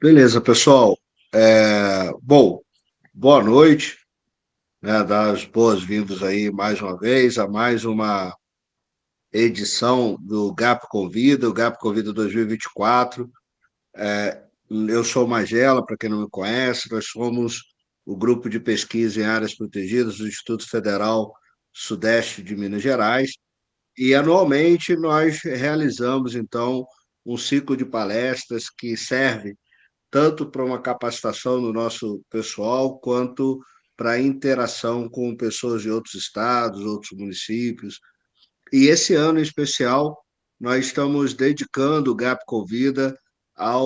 Beleza, pessoal. Bom, boa noite, né? Dar as boas-vindas aí mais uma vez a mais uma edição do GAP Convida, o GAP Convida 2024. Eu sou o Magela, para quem não me conhece, nós somos o grupo de pesquisa em áreas protegidas do Instituto Federal Sudeste de Minas Gerais, e anualmente nós realizamos, então, um ciclo de palestras que serve tanto para uma capacitação do nosso pessoal, quanto para a interação com pessoas de outros estados, outros municípios. E esse ano em especial, nós estamos dedicando o GAP Convida a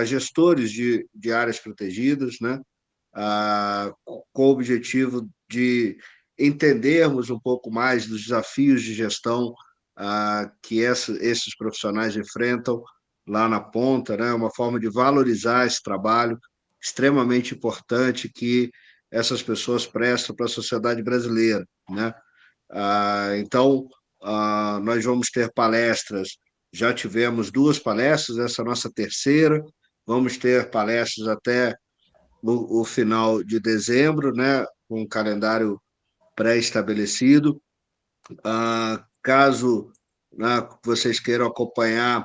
gestores de áreas protegidas, né? Com o objetivo de entendermos um pouco mais dos desafios de gestão que esses profissionais enfrentam lá na ponta, né? Uma forma de valorizar esse trabalho extremamente importante que essas pessoas prestam para a sociedade brasileira, né? Então, nós vamos ter palestras, já tivemos 2 palestras, essa é a nossa terceira, vamos ter palestras até o final de dezembro, né, com um calendário pré-estabelecido. Caso, né, vocês queiram acompanhar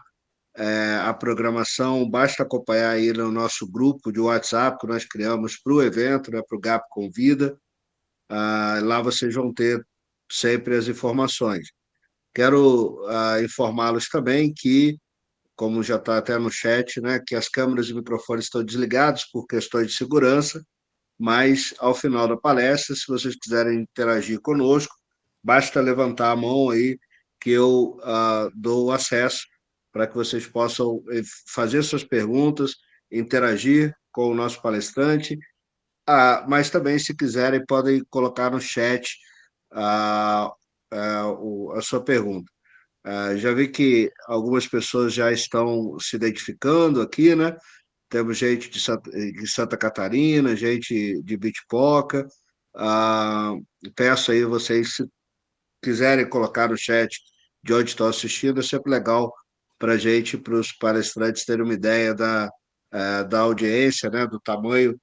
a programação, basta acompanhar aí no nosso grupo de WhatsApp que nós criamos para o evento, né, para o GAP Convida. Lá vocês vão ter sempre as informações. Quero informá-los também que, como já está até no chat, né, que as câmeras e microfones estão desligados por questões de segurança, mas ao final da palestra, se vocês quiserem interagir conosco, basta levantar a mão aí que eu dou o acesso para que vocês possam fazer suas perguntas, interagir com o nosso palestrante, mas também, se quiserem, podem colocar no chat a, a sua pergunta. Já vi que algumas pessoas já estão se identificando aqui, né? Temos gente de Santa Catarina, gente de Bitpoca. Peço aí vocês, se quiserem colocar no chat de onde estão assistindo, é sempre legal para a gente, para os palestrantes terem uma ideia da audiência, né? Do tamanho,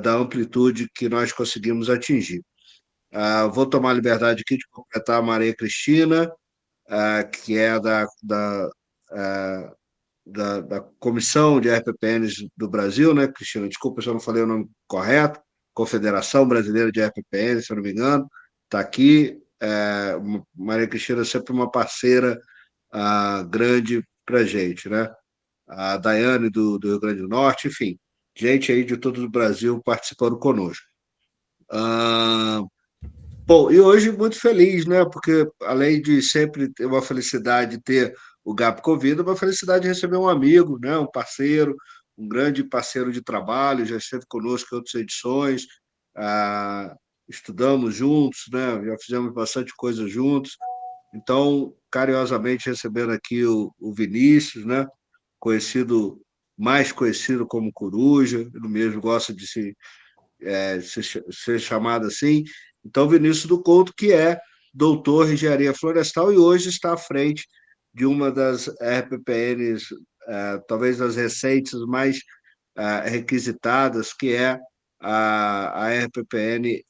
da amplitude que nós conseguimos atingir. Vou tomar a liberdade aqui de completar a Maria Cristina, que é da Comissão de RPPNs do Brasil, né, Cristina? Desculpa se eu não falei o nome correto, Confederação Brasileira de RPPNs, se eu não me engano, está aqui. Maria Cristina é sempre uma parceira grande para a gente, né? A Daiane do Rio Grande do Norte, enfim, gente aí de todo o Brasil participando conosco. Bom, e hoje muito feliz, né? Porque além de sempre ter uma felicidade de ter o GAP Convida, uma felicidade de receber um amigo, né? Um parceiro, um grande parceiro de trabalho, já esteve conosco em outras edições, estudamos juntos, né? Já fizemos bastante coisa juntos. Então, carinhosamente recebendo aqui o Vinícius, né? Mais conhecido como Coruja, ele mesmo gosta de ser chamado assim. Então, Vinícius do Couto, que é doutor em engenharia florestal e hoje está à frente de uma das RPPNs, talvez das recentes mais requisitadas, que é a RPPN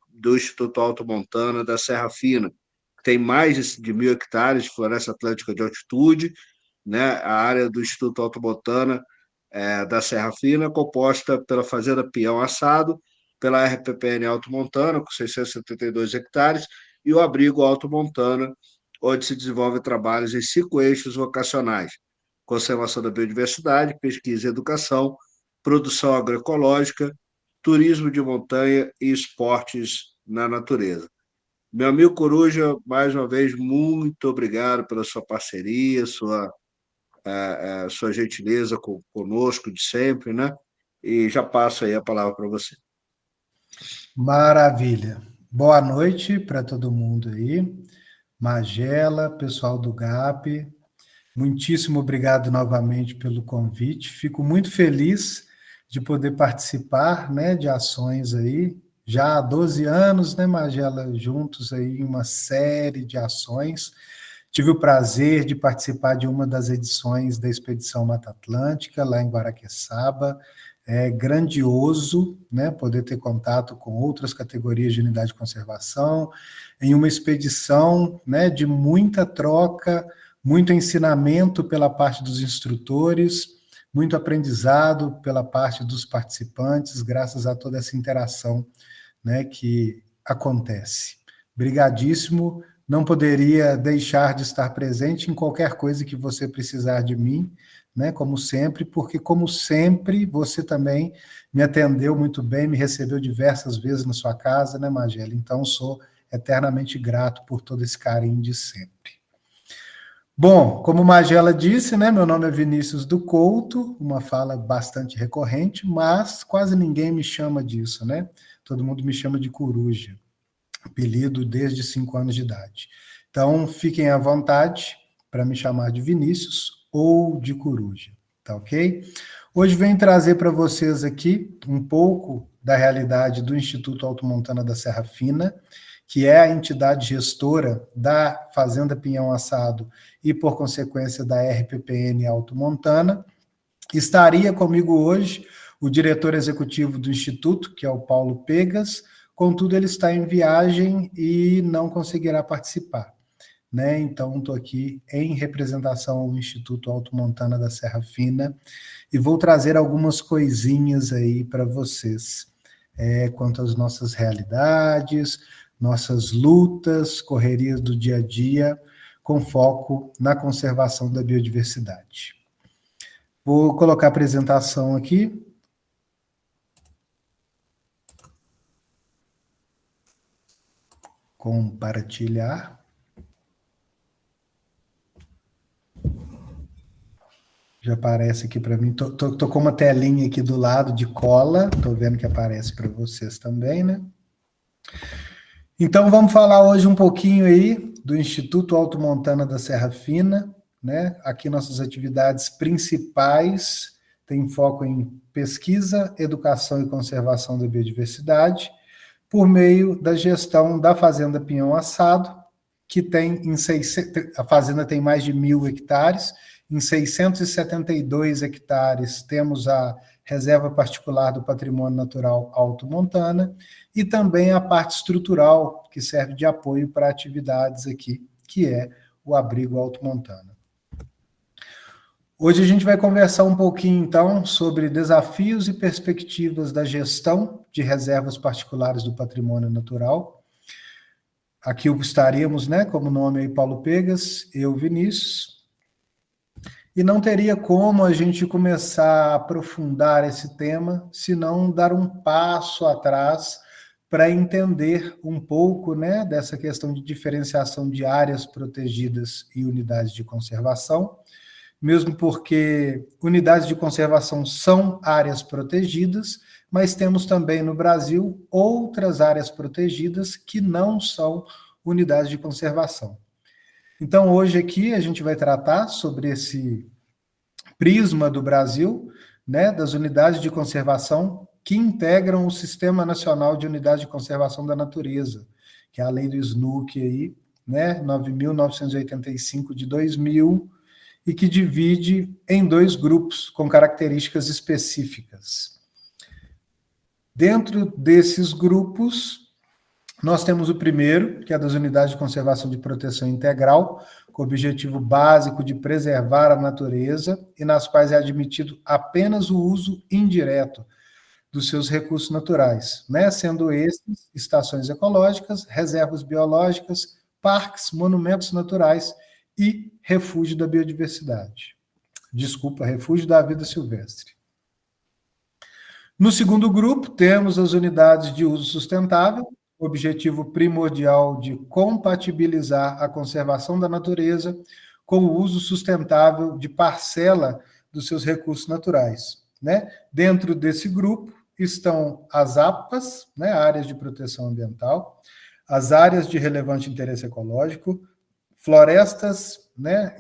do Instituto Alto Montana da Serra Fina, que tem mais de 1.000 hectares de floresta atlântica de altitude, né? A área do Instituto Alto Montana da Serra Fina, composta pela Fazenda Peão Assado, pela RPPN Alto Montana, com 672 hectares, e o Abrigo Alto Montana, onde se desenvolvem trabalhos em 5 eixos vocacionais: conservação da biodiversidade, pesquisa e educação, produção agroecológica, turismo de montanha e esportes na natureza. Meu amigo Coruja, mais uma vez, muito obrigado pela sua parceria, sua gentileza conosco de sempre, né? E já passo aí a palavra para você. Maravilha. Boa noite para todo mundo aí. Magela, pessoal do GAP, muitíssimo obrigado novamente pelo convite. Fico muito feliz de poder participar, né, de ações aí. Já há 12 anos, né, Magela, juntos aí em uma série de ações. Tive o prazer de participar de uma das edições da Expedição Mata Atlântica, lá em Guaraqueçaba. É grandioso, né, poder ter contato com outras categorias de unidade de conservação, em uma expedição, né, de muita troca, muito ensinamento pela parte dos instrutores, muito aprendizado pela parte dos participantes, graças a toda essa interação, né, que acontece. Brigadíssimo, não poderia deixar de estar presente em qualquer coisa que você precisar de mim, né, como sempre, porque, como sempre, você também me atendeu muito bem, me recebeu diversas vezes na sua casa, né, Magela? Então, sou eternamente grato por todo esse carinho de sempre. Bom, como Magela disse, né, meu nome é Vinícius do Couto, uma fala bastante recorrente, mas quase ninguém me chama disso, né? Todo mundo me chama de Coruja, apelido desde 5 anos de idade. Então, fiquem à vontade para me chamar de Vinícius ou de Coruja, tá ok? Hoje venho trazer para vocês aqui um pouco da realidade do Instituto Alto Montana da Serra Fina, que é a entidade gestora da Fazenda Pinhão Assado e, por consequência, da RPPN Alto Montana. Estaria comigo hoje o diretor executivo do Instituto, que é o Paulo Pegas. Contudo, ele está em viagem e não conseguirá participar, né? Então, estou aqui em representação ao Instituto Alto Montana da Serra Fina e vou trazer algumas coisinhas aí para vocês, quanto às nossas realidades, nossas lutas, correrias do dia a dia, com foco na conservação da biodiversidade. Vou colocar a apresentação aqui. Compartilhar. Já aparece aqui para mim. Tô com uma telinha aqui do lado de cola. Tô vendo que aparece para vocês também, né? Então, vamos falar hoje um pouquinho aí do Instituto Alto Montana da Serra Fina, né? Aqui nossas atividades principais têm foco em pesquisa, educação e conservação da biodiversidade, por meio da gestão da Fazenda Pinhão Assado, que tem a fazenda tem mais de 1.000 hectares, em 672 hectares temos a Reserva Particular do Patrimônio Natural Alto Montana e também a parte estrutural, que serve de apoio para atividades aqui, que é o Abrigo Alto Montana. Hoje a gente vai conversar um pouquinho, então, sobre desafios e perspectivas da gestão de reservas particulares do patrimônio natural. Aqui estaríamos, né, como nome aí, Paulo Pegas, eu, Vinícius. E não teria como a gente começar a aprofundar esse tema se não dar um passo atrás para entender um pouco, né, dessa questão de diferenciação de áreas protegidas e unidades de conservação, mesmo porque unidades de conservação são áreas protegidas, mas temos também no Brasil outras áreas protegidas que não são unidades de conservação. Então, hoje aqui a gente vai tratar sobre esse prisma do Brasil, né, das unidades de conservação que integram o Sistema Nacional de Unidades de Conservação da Natureza, que é a lei do SNUC aí, né, 9.985 de 2000, e que divide em 2 grupos com características específicas. Dentro desses grupos, nós temos o primeiro, que é das unidades de conservação de proteção integral, com o objetivo básico de preservar a natureza e nas quais é admitido apenas o uso indireto dos seus recursos naturais, né? Sendo esses estações ecológicas, reservas biológicas, parques, monumentos naturais e refúgio da biodiversidade. Refúgio da vida silvestre. No segundo grupo, temos as unidades de uso sustentável, objetivo primordial de compatibilizar a conservação da natureza com o uso sustentável de parcela dos seus recursos naturais, né? Dentro desse grupo estão as APAs, né, áreas de proteção ambiental, as áreas de relevante interesse ecológico, florestas, né,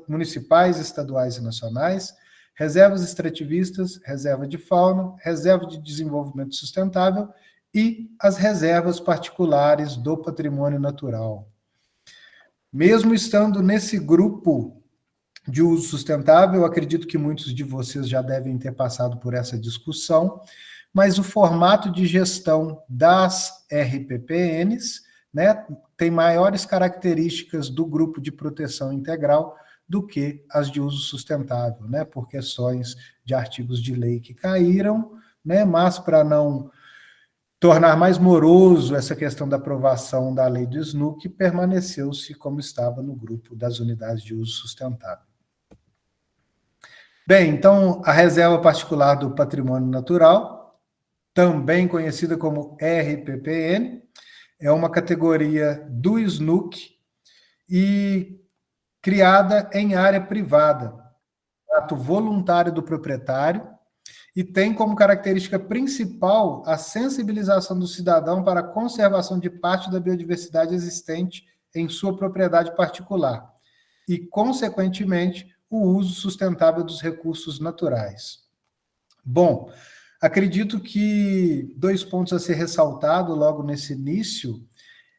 municipais, estaduais e nacionais, reservas extrativistas, reserva de fauna, reserva de desenvolvimento sustentável e as reservas particulares do patrimônio natural. Mesmo estando nesse grupo de uso sustentável, eu acredito que muitos de vocês já devem ter passado por essa discussão, mas o formato de gestão das RPPNs, né, tem maiores características do grupo de proteção integral do que as de uso sustentável, né, por questões de artigos de lei que caíram, né, mas para não tornar mais moroso essa questão da aprovação da lei do SNUC, permaneceu-se como estava no grupo das unidades de uso sustentável. Bem, então, a reserva particular do patrimônio natural, também conhecida como RPPN, é uma categoria do SNUC e criada em área privada, ato voluntário do proprietário, e tem como característica principal a sensibilização do cidadão para a conservação de parte da biodiversidade existente em sua propriedade particular e, consequentemente, o uso sustentável dos recursos naturais. Bom, acredito que 2 pontos a ser ressaltado logo nesse início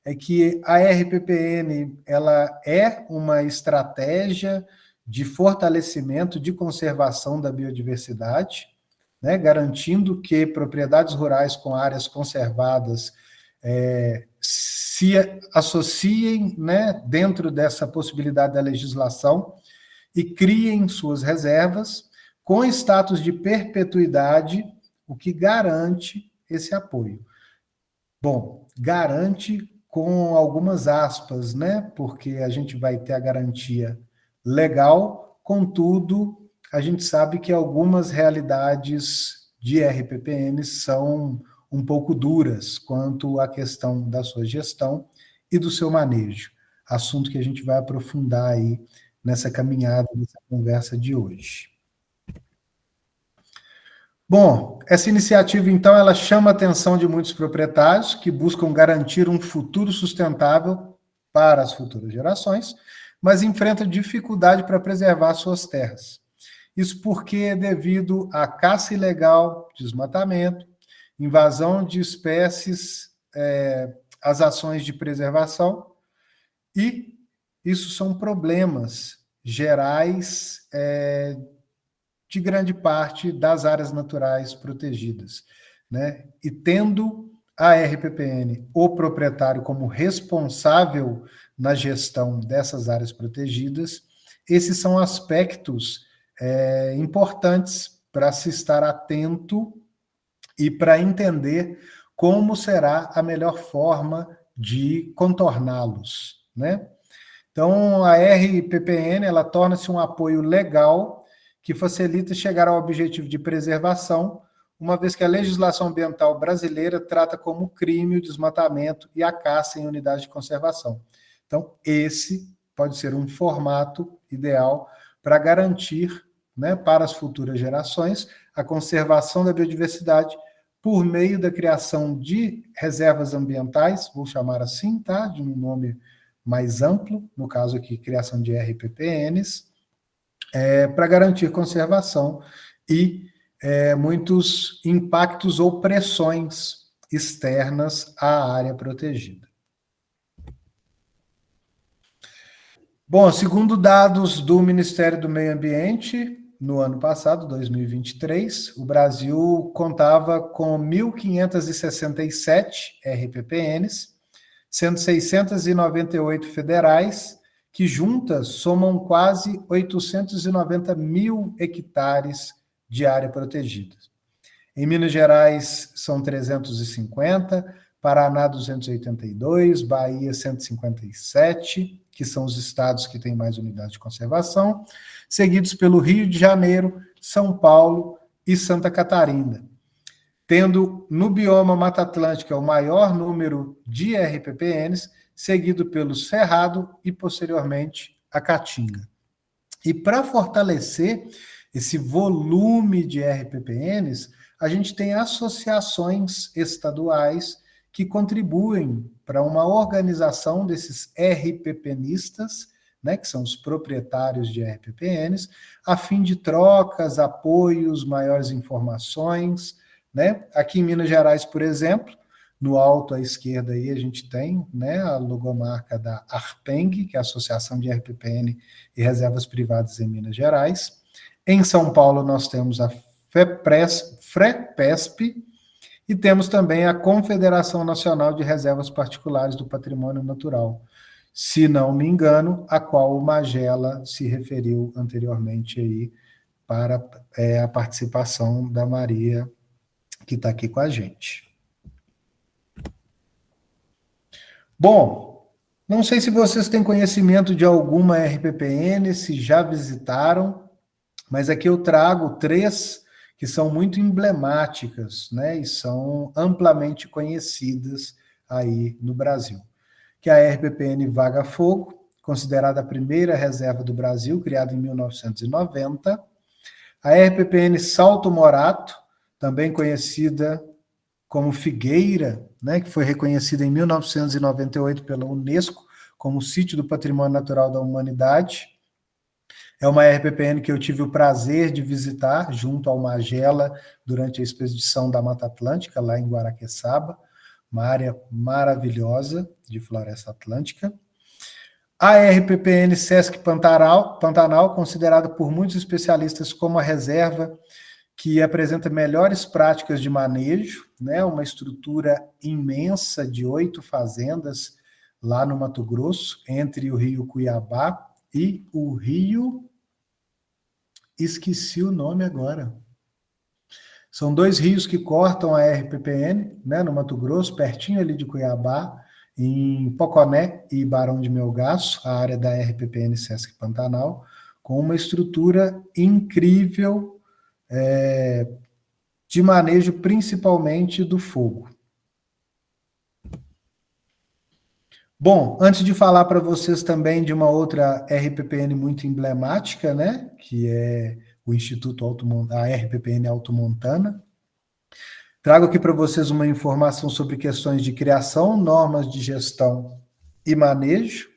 é que a RPPN ela é uma estratégia de fortalecimento, de conservação da biodiversidade, né, garantindo que propriedades rurais com áreas conservadas se associem, né, dentro dessa possibilidade da legislação e criem suas reservas com status de perpetuidade, o que garante esse apoio. Bom, garante com algumas aspas, né? Porque a gente vai ter a garantia legal, contudo, a gente sabe que algumas realidades de RPPN são um pouco duras quanto à questão da sua gestão e do seu manejo. Assunto que a gente vai aprofundar aí nessa caminhada, nessa conversa de hoje. Bom, essa iniciativa, então, ela chama a atenção de muitos proprietários que buscam garantir um futuro sustentável para as futuras gerações, mas enfrentam dificuldade para preservar suas terras. Isso porque, devido à caça ilegal, desmatamento, invasão de espécies, as ações de preservação, e isso são problemas gerais de grande parte das áreas naturais protegidas, né? E tendo a RPPN, o proprietário, como responsável na gestão dessas áreas protegidas, esses são aspectos importantes para se estar atento e para entender como será a melhor forma de contorná-los, né? Então, a RPPN, ela torna-se um apoio legal que facilita chegar ao objetivo de preservação, uma vez que a legislação ambiental brasileira trata como crime o desmatamento e a caça em unidades de conservação. Então, esse pode ser um formato ideal para garantir, né, para as futuras gerações a conservação da biodiversidade por meio da criação de reservas ambientais, vou chamar assim, tá, de um nome mais amplo, no caso aqui, criação de RPPNs, para garantir conservação e muitos impactos ou pressões externas à área protegida. Bom, segundo dados do Ministério do Meio Ambiente, no ano passado, 2023, o Brasil contava com 1.567 RPPNs, sendo 698 federais, que juntas somam quase 890 mil hectares de área protegida. Em Minas Gerais são 350, Paraná 282, Bahia 157, que são os estados que têm mais unidades de conservação, seguidos pelo Rio de Janeiro, São Paulo e Santa Catarina, tendo no bioma Mata Atlântica o maior número de RPPNs, seguido pelo Cerrado e, posteriormente, a Caatinga. E para fortalecer esse volume de RPPNs, a gente tem associações estaduais que contribuem para uma organização desses RPPnistas, né, que são os proprietários de RPPNs, a fim de trocas, apoios, maiores informações, né? Aqui em Minas Gerais, por exemplo, No alto à esquerda aí a gente tem, né, a logomarca da ARPENG, que é a Associação de RPPN e Reservas Privadas em Minas Gerais. Em São Paulo nós temos a FREPESP e temos também a Confederação Nacional de Reservas Particulares do Patrimônio Natural, se não me engano, a qual o Magela se referiu anteriormente aí para a participação da Maria, que está aqui com a gente. Bom, não sei se vocês têm conhecimento de alguma RPPN, se já visitaram, mas aqui eu trago 3 que são muito emblemáticas, né, e são amplamente conhecidas aí no Brasil, que é a RPPN Vaga Fogo, considerada a primeira reserva do Brasil, criada em 1990, a RPPN Salto Morato, também conhecida como Figueira, né, que foi reconhecida em 1998 pela Unesco como Sítio do Patrimônio Natural da Humanidade. É uma RPPN que eu tive o prazer de visitar junto ao Magela durante a expedição da Mata Atlântica, lá em Guaraqueçaba, uma área maravilhosa de floresta atlântica. A RPPN Sesc Pantanal, considerada por muitos especialistas como a reserva que apresenta melhores práticas de manejo, né, uma estrutura imensa de 8 fazendas lá no Mato Grosso, entre o rio Cuiabá e o rio... Esqueci o nome agora. São 2 rios que cortam a RPPN, né, no Mato Grosso, pertinho ali de Cuiabá, em Poconé e Barão de Melgaço, a área da RPPN Sesc Pantanal, com uma estrutura incrível de manejo principalmente do fogo. Bom, antes de falar para vocês também de uma outra RPPN muito emblemática, né, que é o Instituto a RPPN Alto Montana, trago aqui para vocês uma informação sobre questões de criação, normas de gestão e manejo.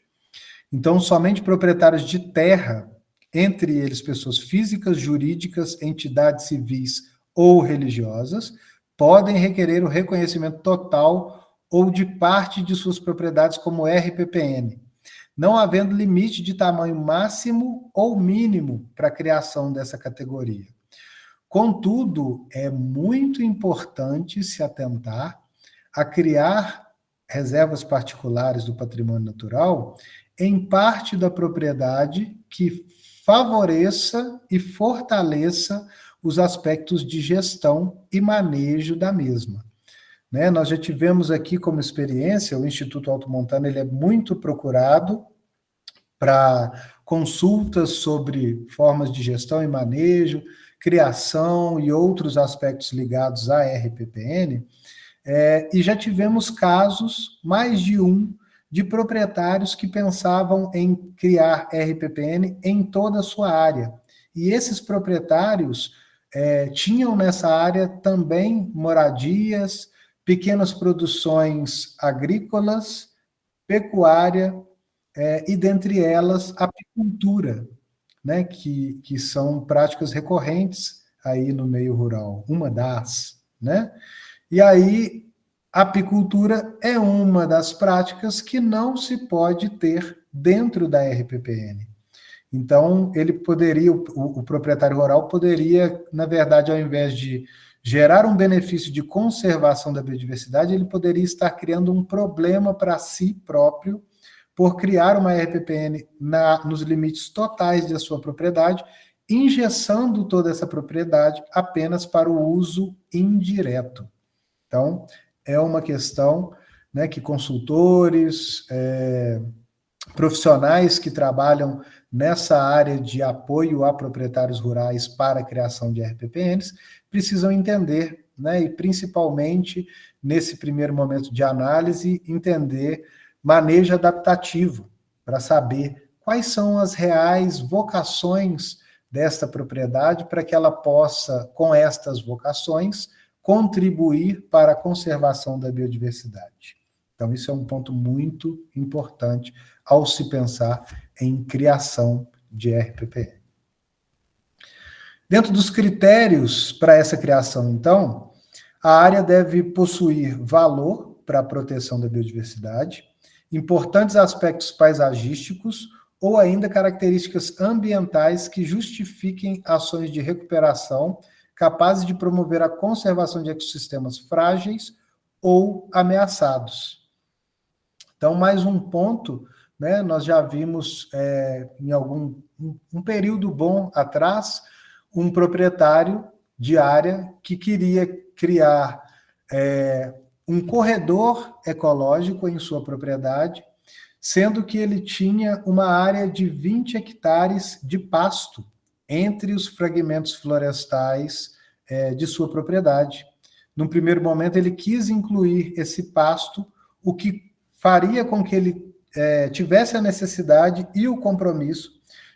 Então, somente proprietários de terra, entre eles pessoas físicas, jurídicas, entidades civis ou religiosas, podem requerer o reconhecimento total ou de parte de suas propriedades como RPPN, não havendo limite de tamanho máximo ou mínimo para a criação dessa categoria. Contudo, é muito importante se atentar a criar reservas particulares do patrimônio natural em parte da propriedade que favoreça e fortaleça os aspectos de gestão e manejo da mesma. Né? Nós já tivemos aqui como experiência, o Instituto Alto Montana ele é muito procurado para consultas sobre formas de gestão e manejo, criação e outros aspectos ligados à RPPN, e já tivemos casos, mais de um, de proprietários que pensavam em criar RPPN em toda a sua área. E esses proprietários tinham nessa área também moradias, pequenas produções agrícolas, pecuária, e dentre elas apicultura, né, que são práticas recorrentes aí no meio rural, uma das, né? E aí a apicultura é uma das práticas que não se pode ter dentro da RPPN. Então, ele poderia, o proprietário rural poderia, na verdade, ao invés de gerar um benefício de conservação da biodiversidade, ele poderia estar criando um problema para si próprio por criar uma RPPN nos limites totais da sua propriedade, engessando toda essa propriedade apenas para o uso indireto. Então, é uma questão, né, que consultores, profissionais que trabalham nessa área de apoio a proprietários rurais para a criação de RPPNs precisam entender, né, e principalmente nesse primeiro momento de análise, entender manejo adaptativo, para saber quais são as reais vocações desta propriedade para que ela possa, com estas vocações, contribuir para a conservação da biodiversidade. Então, isso é um ponto muito importante ao se pensar em criação de RPPN. Dentro dos critérios para essa criação, então, a área deve possuir valor, para a proteção da biodiversidade, importantes aspectos paisagísticos ou ainda características ambientais que justifiquem ações de recuperação capazes de promover a conservação de ecossistemas frágeis ou ameaçados. Então, mais um ponto, né, nós já vimos em um período bom atrás, um proprietário de área que queria criar um corredor ecológico em sua propriedade, sendo que ele tinha uma área de 20 hectares de pasto entre os fragmentos florestais de sua propriedade. Num primeiro momento, ele quis incluir esse pasto, o que faria com que ele tivesse a necessidade e o compromisso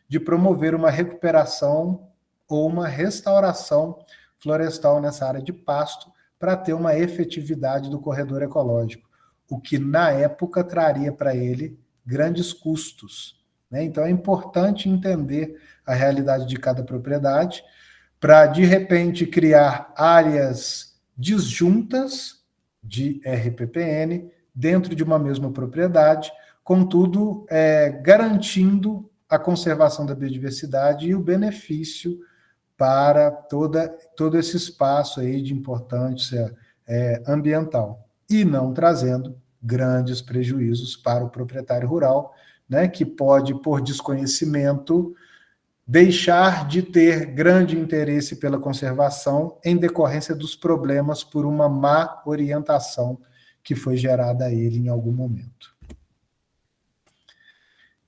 de promover uma recuperação ou uma restauração florestal nessa área de pasto para ter uma efetividade do corredor ecológico, o que na época traria para ele grandes custos, né? Então é importante entender a realidade de cada propriedade para, de repente, criar áreas disjuntas de RPPN dentro de uma mesma propriedade, contudo, garantindo a conservação da biodiversidade e o benefício para todo esse espaço aí de importância ambiental, e não trazendo grandes prejuízos para o proprietário rural, né, que pode, por desconhecimento, deixar de ter grande interesse pela conservação em decorrência dos problemas por uma má orientação que foi gerada a ele em algum momento.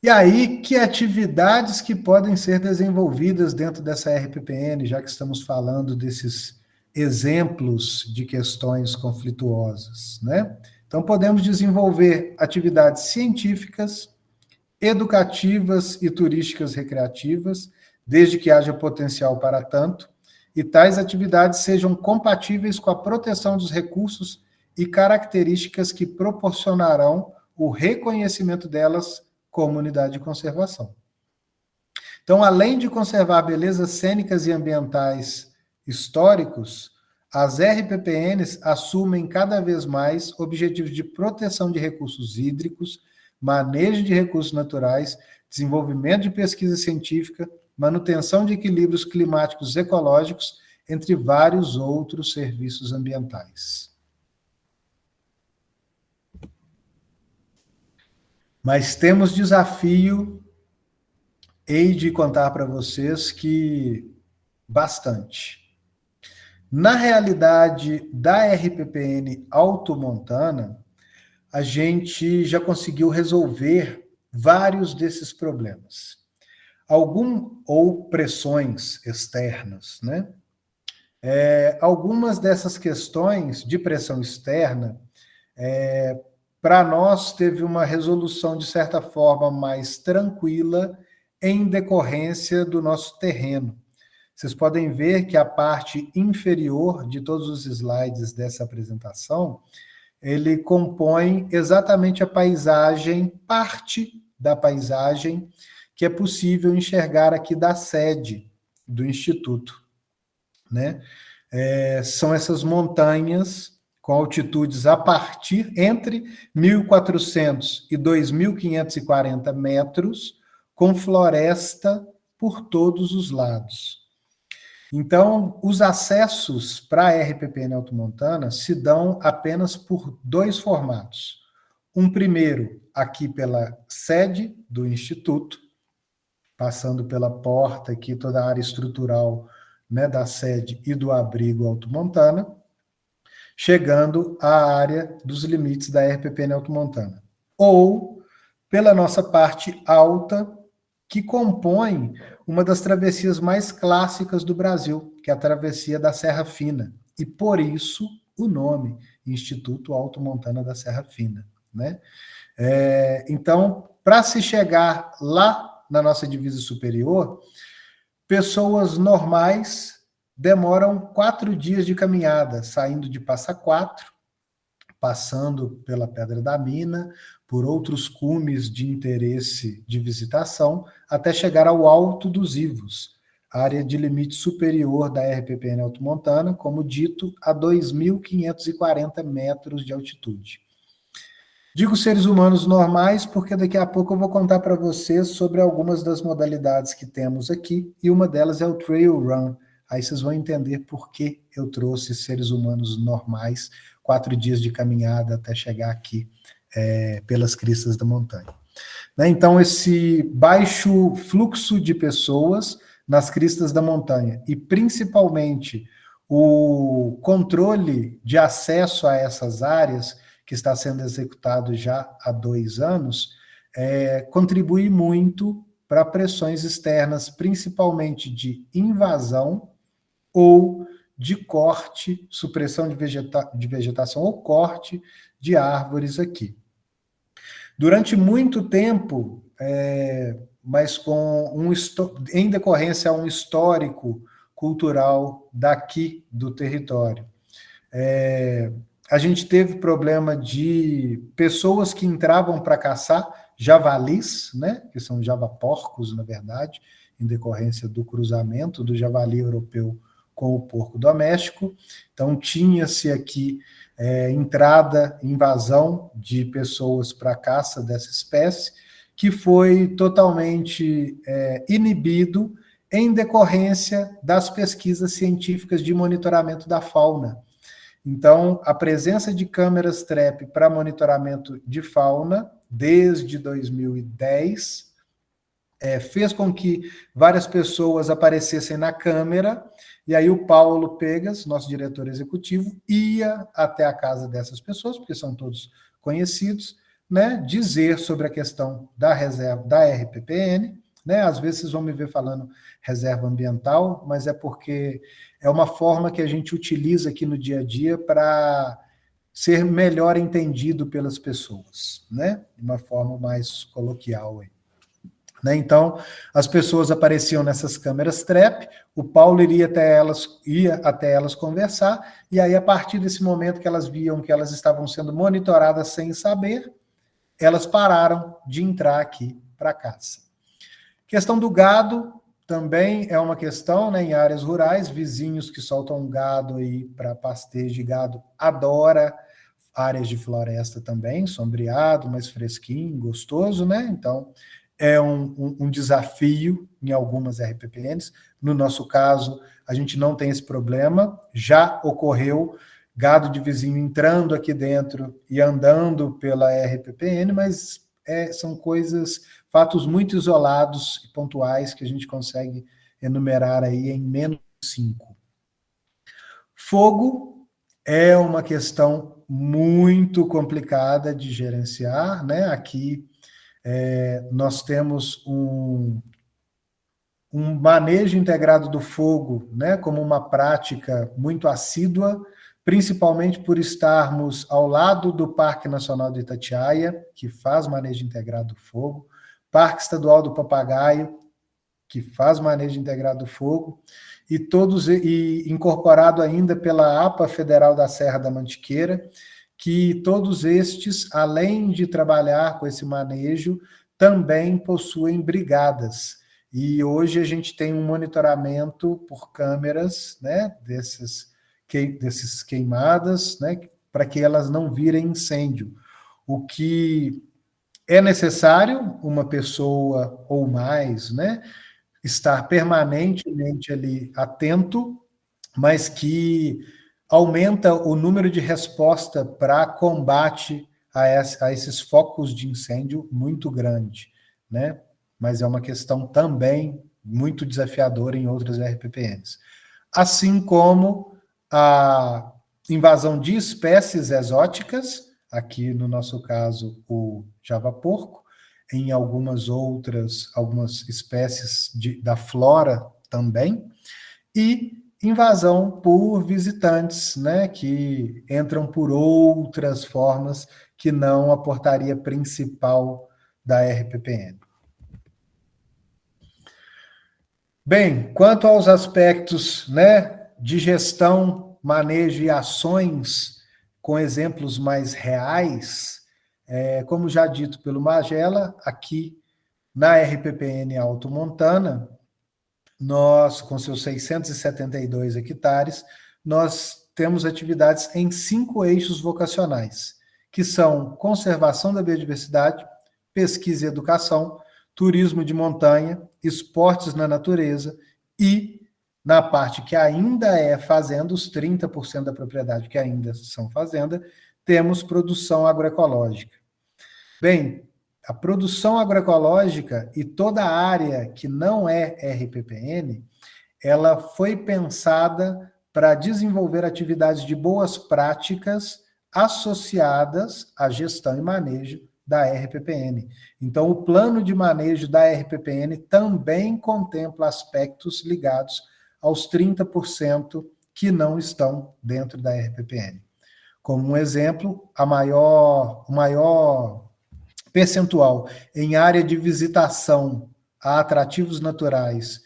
E aí, que atividades que podem ser desenvolvidas dentro dessa RPPN, já que estamos falando desses exemplos de questões conflituosas, né? Então, podemos desenvolver atividades científicas, educativas e turísticas recreativas, desde que haja potencial para tanto, e tais atividades sejam compatíveis com a proteção dos recursos e características que proporcionarão o reconhecimento delas como unidade de conservação. Então, além de conservar belezas cênicas e ambientais históricos, as RPPNs assumem cada vez mais objetivos de proteção de recursos hídricos, manejo de recursos naturais, desenvolvimento de pesquisa científica, manutenção de equilíbrios climáticos ecológicos, entre vários outros serviços ambientais. Mas temos desafio, hei de contar para vocês que bastante. Na realidade da RPPN Alto Montana, a gente já conseguiu resolver vários desses problemas. Ou pressões externas, né? Algumas dessas questões de pressão externa, para nós, teve uma resolução, de certa forma, mais tranquila em decorrência do nosso terreno. Vocês podem ver que a parte inferior de todos os slides dessa apresentação, ele compõe exatamente a paisagem, parte da paisagem que é possível enxergar aqui da sede do Instituto, né? São essas montanhas com altitudes a partir entre 1.400 e 2.540 metros, com floresta por todos os lados. Então, os acessos para a RPPN Alto Montana se dão apenas por dois formatos. Um primeiro, aqui pela sede do Instituto, passando pela porta aqui, toda a área estrutural, né, da sede e do abrigo Alto Montana, chegando à área dos limites da RPPN Alto Montana. Ou pela nossa parte alta, que compõe uma das travessias mais clássicas do Brasil, que é a travessia da Serra Fina. E por isso o nome, Instituto Alto Montana da Serra Fina, né? Então, para se chegar lá na nossa divisa superior, pessoas normais demoram 4 dias de caminhada, saindo de Passa Quatro, passando pela Pedra da Mina, por outros cumes de interesse de visitação, até chegar ao Alto dos Ivos, área de limite superior da RPPN Alto Montana, como dito, a 2.540 metros de altitude. Digo seres humanos normais porque daqui a pouco eu vou contar para vocês sobre algumas das modalidades que temos aqui, e uma delas é o Trail Run. Aí vocês vão entender por que eu trouxe seres humanos normais, 4 dias de caminhada até chegar aqui pelas cristas da montanha. Né? Então, esse baixo fluxo de pessoas nas cristas da montanha e principalmente o controle de acesso a essas áreas, que está sendo executado já há 2 anos, contribui muito para pressões externas, principalmente de invasão ou de corte, supressão de vegetação ou corte de árvores aqui. Durante muito tempo, mas em decorrência a um histórico cultural daqui do território, a gente teve problema de pessoas que entravam para caçar javalis, né, que são javaporcos, na verdade, em decorrência do cruzamento do javali europeu com o porco doméstico. Então, tinha-se aqui entrada, invasão de pessoas para a caça dessa espécie, que foi totalmente inibido em decorrência das pesquisas científicas de monitoramento da fauna. Então, a presença de câmeras TREP para monitoramento de fauna, desde 2010, fez com que várias pessoas aparecessem na câmera, e aí o Paulo Pegas, nosso diretor executivo, ia até a casa dessas pessoas, porque são todos conhecidos, né, dizer sobre a questão da reserva da RPPN, né, às vezes vocês vão me ver falando reserva ambiental, mas é porque é uma forma que a gente utiliza aqui no dia a dia para ser melhor entendido pelas pessoas, né, de uma forma mais coloquial aí. Né? Então, as pessoas apareciam nessas câmeras TREP, o Paulo ia até elas conversar, e aí, a partir desse momento que elas viam que elas estavam sendo monitoradas sem saber, elas pararam de entrar aqui para a caça. Questão do gado também é uma questão, né, em áreas rurais, vizinhos que soltam gado aí para pastejo de gado, adora áreas de floresta também, sombreado, mais fresquinho, gostoso, né? Então, é um desafio em algumas RPPNs. No nosso caso, a gente não tem esse problema. Já ocorreu gado de vizinho entrando aqui dentro e andando pela RPPN, mas são fatos muito isolados e pontuais que a gente consegue enumerar aí em menos de 5. Fogo é uma questão muito complicada de gerenciar, né? Aqui nós temos um manejo integrado do fogo, né, como uma prática muito assídua, principalmente por estarmos ao lado do Parque Nacional do Itatiaia, que faz manejo integrado do fogo, Parque Estadual do Papagaio, que faz manejo integrado do fogo, e incorporado ainda pela APA Federal da Serra da Mantiqueira, que todos estes, além de trabalhar com esse manejo, também possuem brigadas. E hoje a gente tem um monitoramento por câmeras, né, desses queimadas, né, para que elas não virem incêndio. O que é necessário, uma pessoa ou mais, né, estar permanentemente ali atento, mas que aumenta o número de resposta para combate a esses focos de incêndio muito grande, né? Mas é uma questão também muito desafiadora em outras RPPNs. Assim como a invasão de espécies exóticas, aqui no nosso caso o javaporco, em algumas espécies da flora também, e invasão por visitantes, né, que entram por outras formas que não a portaria principal da RPPN. Bem, quanto aos aspectos, né, de gestão, manejo e ações, com exemplos mais reais, como já dito pelo Magela, aqui na RPPN Alto Montana, nós, com seus 672 hectares, nós temos atividades em 5 eixos vocacionais, que são conservação da biodiversidade, pesquisa e educação, turismo de montanha, esportes na natureza e, na parte que ainda é fazenda, os 30% da propriedade que ainda são fazenda, temos produção agroecológica. Bem, a produção agroecológica e toda a área que não é RPPN, ela foi pensada para desenvolver atividades de boas práticas associadas à gestão e manejo da RPPN. Então, o plano de manejo da RPPN também contempla aspectos ligados aos 30% que não estão dentro da RPPN. Como um exemplo, o maior percentual em área de visitação a atrativos naturais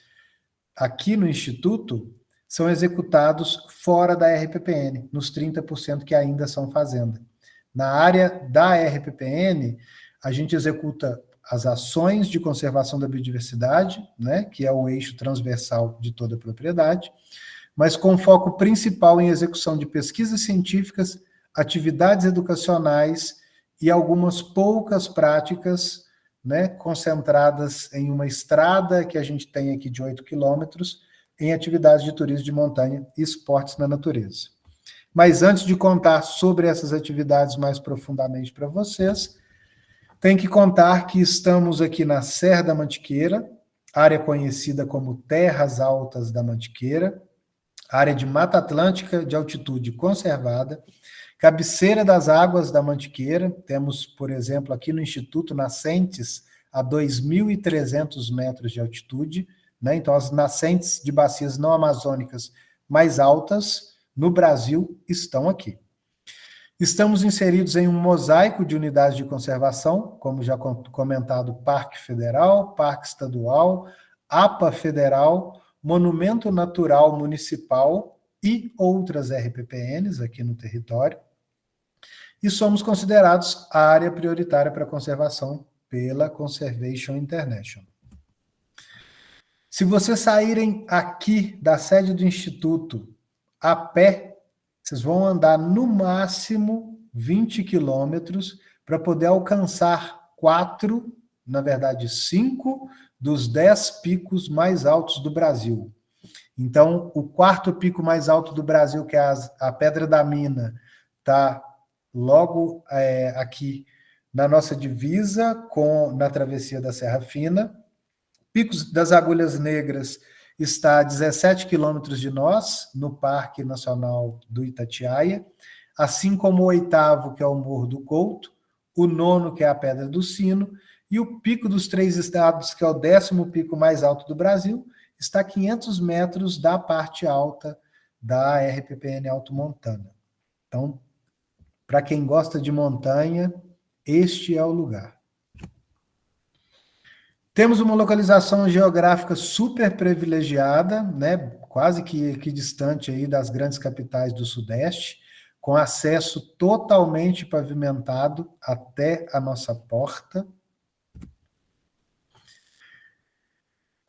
aqui no Instituto são executados fora da RPPN, nos 30% que ainda são fazenda. Na área da RPPN, a gente executa as ações de conservação da biodiversidade, né, que é o eixo transversal de toda a propriedade, mas com foco principal em execução de pesquisas científicas, atividades educacionais e algumas poucas práticas, né, concentradas em uma estrada que a gente tem aqui de 8 quilômetros, em atividades de turismo de montanha e esportes na natureza. Mas antes de contar sobre essas atividades mais profundamente para vocês, tem que contar que estamos aqui na Serra da Mantiqueira, área conhecida como Terras Altas da Mantiqueira, área de Mata Atlântica de altitude conservada, cabeceira das águas da Mantiqueira, temos, por exemplo, aqui no Instituto nascentes a 2.300 metros de altitude, né? Então as nascentes de bacias não amazônicas mais altas no Brasil estão aqui. Estamos inseridos em um mosaico de unidades de conservação, como já comentado, Parque Federal, Parque Estadual, APA Federal, Monumento Natural Municipal e outras RPPNs aqui no território. E somos considerados a área prioritária para conservação pela Conservation International. Se vocês saírem aqui da sede do Instituto a pé, vocês vão andar no máximo 20 quilômetros para poder alcançar 5 dos 10 picos mais altos do Brasil. Então, o 4º pico mais alto do Brasil, que é a Pedra da Mina, está logo aqui na nossa divisa, na travessia da Serra Fina. Picos das Agulhas Negras está a 17 quilômetros de nós, no Parque Nacional do Itatiaia, assim como o 8º, que é o Morro do Couto, o 9º, que é a Pedra do Sino, e o Pico dos Três Estados, que é o 10º pico mais alto do Brasil, está a 500 metros da parte alta da RPPN Alto Montana. Então, para quem gosta de montanha, este é o lugar. Temos uma localização geográfica super privilegiada, né, quase que distante aí das grandes capitais do Sudeste, com acesso totalmente pavimentado até a nossa porta.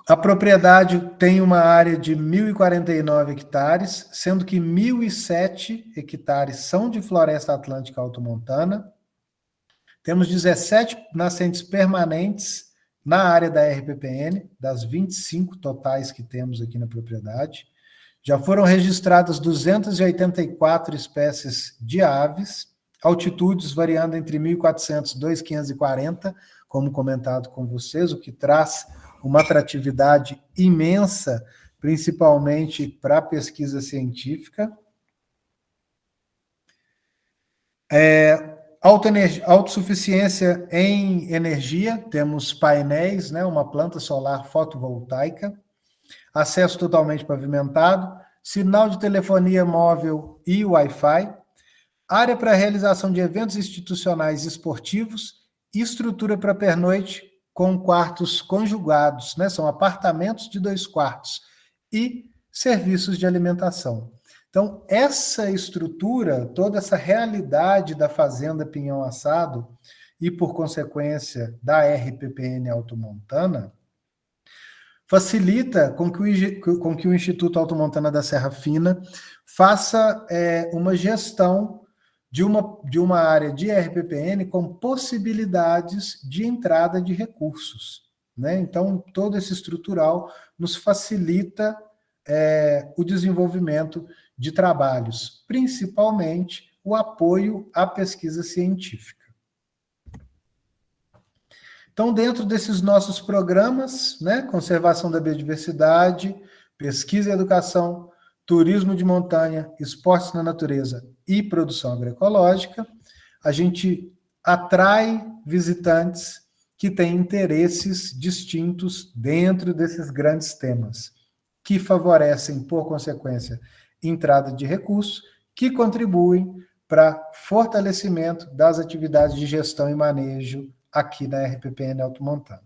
A propriedade tem uma área de 1.049 hectares, sendo que 1.007 hectares são de floresta atlântica altomontana. Temos 17 nascentes permanentes na área da RPPN, das 25 totais que temos aqui na propriedade. Já foram registradas 284 espécies de aves, altitudes variando entre 1.400 e 2.540, como comentado com vocês, o que traz uma atratividade imensa, principalmente para a pesquisa científica. Autossuficiência em energia, temos painéis, né, uma planta solar fotovoltaica, acesso totalmente pavimentado, sinal de telefonia móvel e Wi-Fi, área para realização de eventos institucionais e esportivos, e estrutura para pernoite com quartos conjugados, né, são apartamentos de 2 quartos, e serviços de alimentação. Então, essa estrutura, toda essa realidade da Fazenda Pinhão Assado e, por consequência, da RPPN Alto Montana, facilita com que o Instituto Alto Montana da Serra Fina faça uma gestão de uma área de RPPN com possibilidades de entrada de recursos, né? Então, todo esse estrutural nos facilita o desenvolvimento de trabalhos, principalmente o apoio à pesquisa científica. Então, dentro desses nossos programas, né, conservação da biodiversidade, pesquisa e educação, turismo de montanha, esportes na natureza e produção agroecológica, a gente atrai visitantes que têm interesses distintos dentro desses grandes temas, que favorecem, por consequência, entrada de recursos, que contribuem para fortalecimento das atividades de gestão e manejo aqui na RPPN Alto Montana.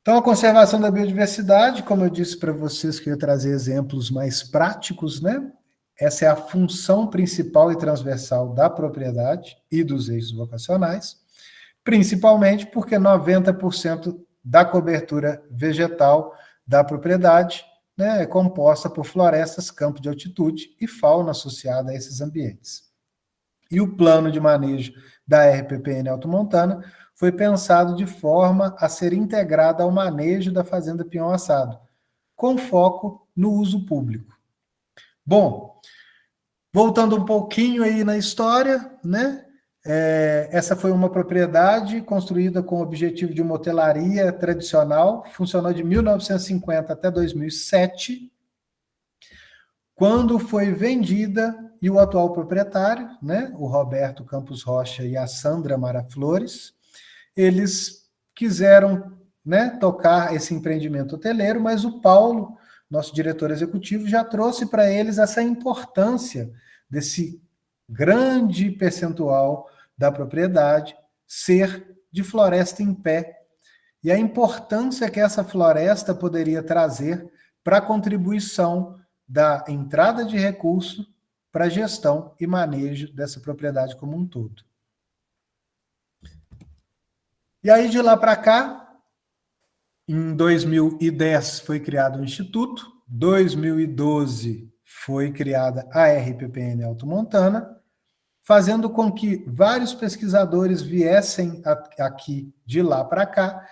Então, a conservação da biodiversidade, como eu disse para vocês que eu ia trazer exemplos mais práticos, né? Essa é a função principal e transversal da propriedade e dos eixos vocacionais, principalmente porque 90% da cobertura vegetal da propriedade, né, é composta por florestas, campo de altitude e fauna associada a esses ambientes. E o plano de manejo da RPPN Alto Montana foi pensado de forma a ser integrada ao manejo da Fazenda Pinhão Assado, com foco no uso público. Bom, voltando um pouquinho aí na história, né? Essa foi uma propriedade construída com o objetivo de uma hotelaria tradicional, funcionou de 1950 até 2007, quando foi vendida, e o atual proprietário, né, o Roberto Campos Rocha e a Sandra Mara Flores, eles quiseram, né, tocar esse empreendimento hoteleiro, mas o Paulo, nosso diretor executivo, já trouxe para eles essa importância desse grande percentual da propriedade ser de floresta em pé, e a importância que essa floresta poderia trazer para a contribuição da entrada de recurso para a gestão e manejo dessa propriedade como um todo. E aí, de lá para cá, em 2010 foi criado o Instituto, 2012 foi criada a RPPN Alto Montana, fazendo com que vários pesquisadores viessem aqui de lá para cá,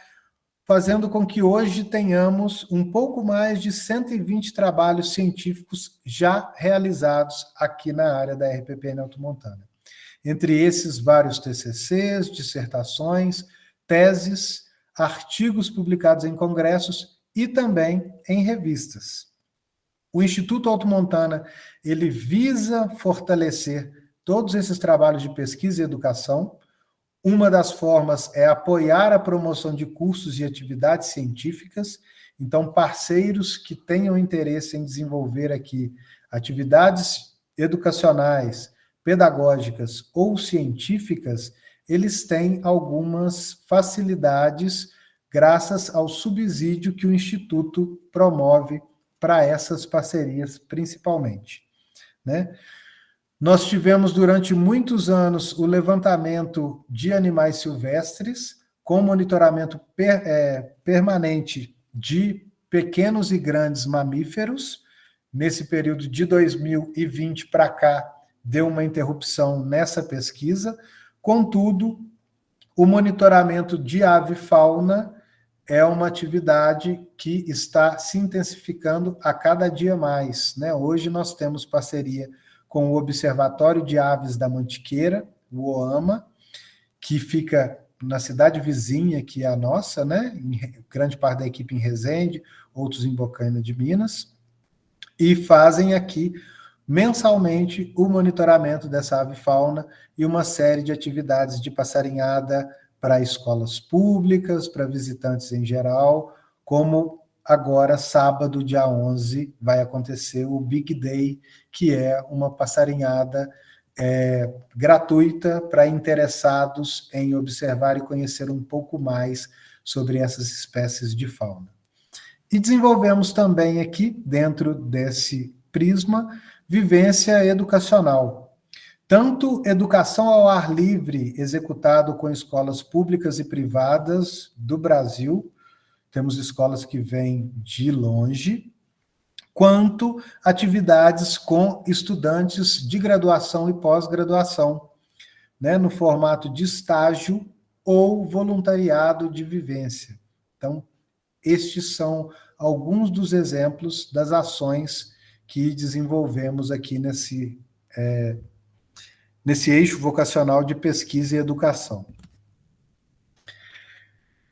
fazendo com que hoje tenhamos um pouco mais de 120 trabalhos científicos já realizados aqui na área da RPPN Alto Montana. Entre esses, vários TCCs, dissertações, teses, artigos publicados em congressos e também em revistas. O Instituto Alto Montana, ele visa fortalecer todos esses trabalhos de pesquisa e educação. Uma das formas é apoiar a promoção de cursos e atividades científicas. Então, parceiros que tenham interesse em desenvolver aqui atividades educacionais, pedagógicas ou científicas, eles têm algumas facilidades graças ao subsídio que o Instituto promove para essas parcerias, principalmente, né? Nós tivemos durante muitos anos o levantamento de animais silvestres, com monitoramento permanente de pequenos e grandes mamíferos. Nesse período de 2020 para cá, deu uma interrupção nessa pesquisa. Contudo, o monitoramento de avifauna é uma atividade que está se intensificando a cada dia mais, né? Hoje nós temos parceria com o Observatório de Aves da Mantiqueira, o OAMA, que fica na cidade vizinha, que é a nossa, né? Grande parte da equipe em Resende, outros em Bocaina de Minas, e fazem aqui mensalmente o monitoramento dessa avifauna e uma série de atividades de passarinhada para escolas públicas, para visitantes em geral, como agora, sábado, dia 11, vai acontecer o Big Day, que é uma passarinhada gratuita para interessados em observar e conhecer um pouco mais sobre essas espécies de fauna. E desenvolvemos também aqui, dentro desse prisma, vivência educacional. Tanto educação ao ar livre, executado com escolas públicas e privadas do Brasil, temos escolas que vêm de longe, quanto atividades com estudantes de graduação e pós-graduação, né, no formato de estágio ou voluntariado de vivência. Então, estes são alguns dos exemplos das ações que desenvolvemos aqui nesse eixo vocacional de pesquisa e educação.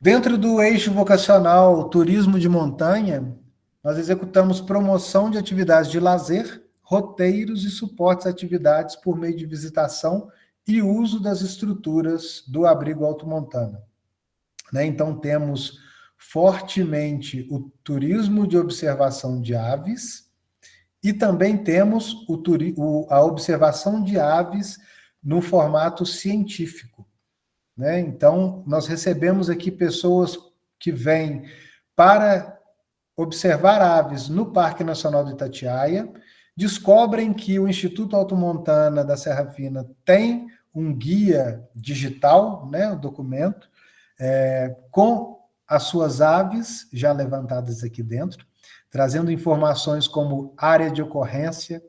Dentro do eixo vocacional turismo de montanha, nós executamos promoção de atividades de lazer, roteiros e suportes a atividades por meio de visitação e uso das estruturas do abrigo Alto Montana. Né? Então, temos fortemente o turismo de observação de aves e também temos a observação de aves no formato científico. Né? Então, nós recebemos aqui pessoas que vêm para observar aves no Parque Nacional do Itatiaia, descobrem que o Instituto Alto Montana da Serra Fina tem um guia digital, né, um documento, com as suas aves já levantadas aqui dentro, trazendo informações como área de ocorrência,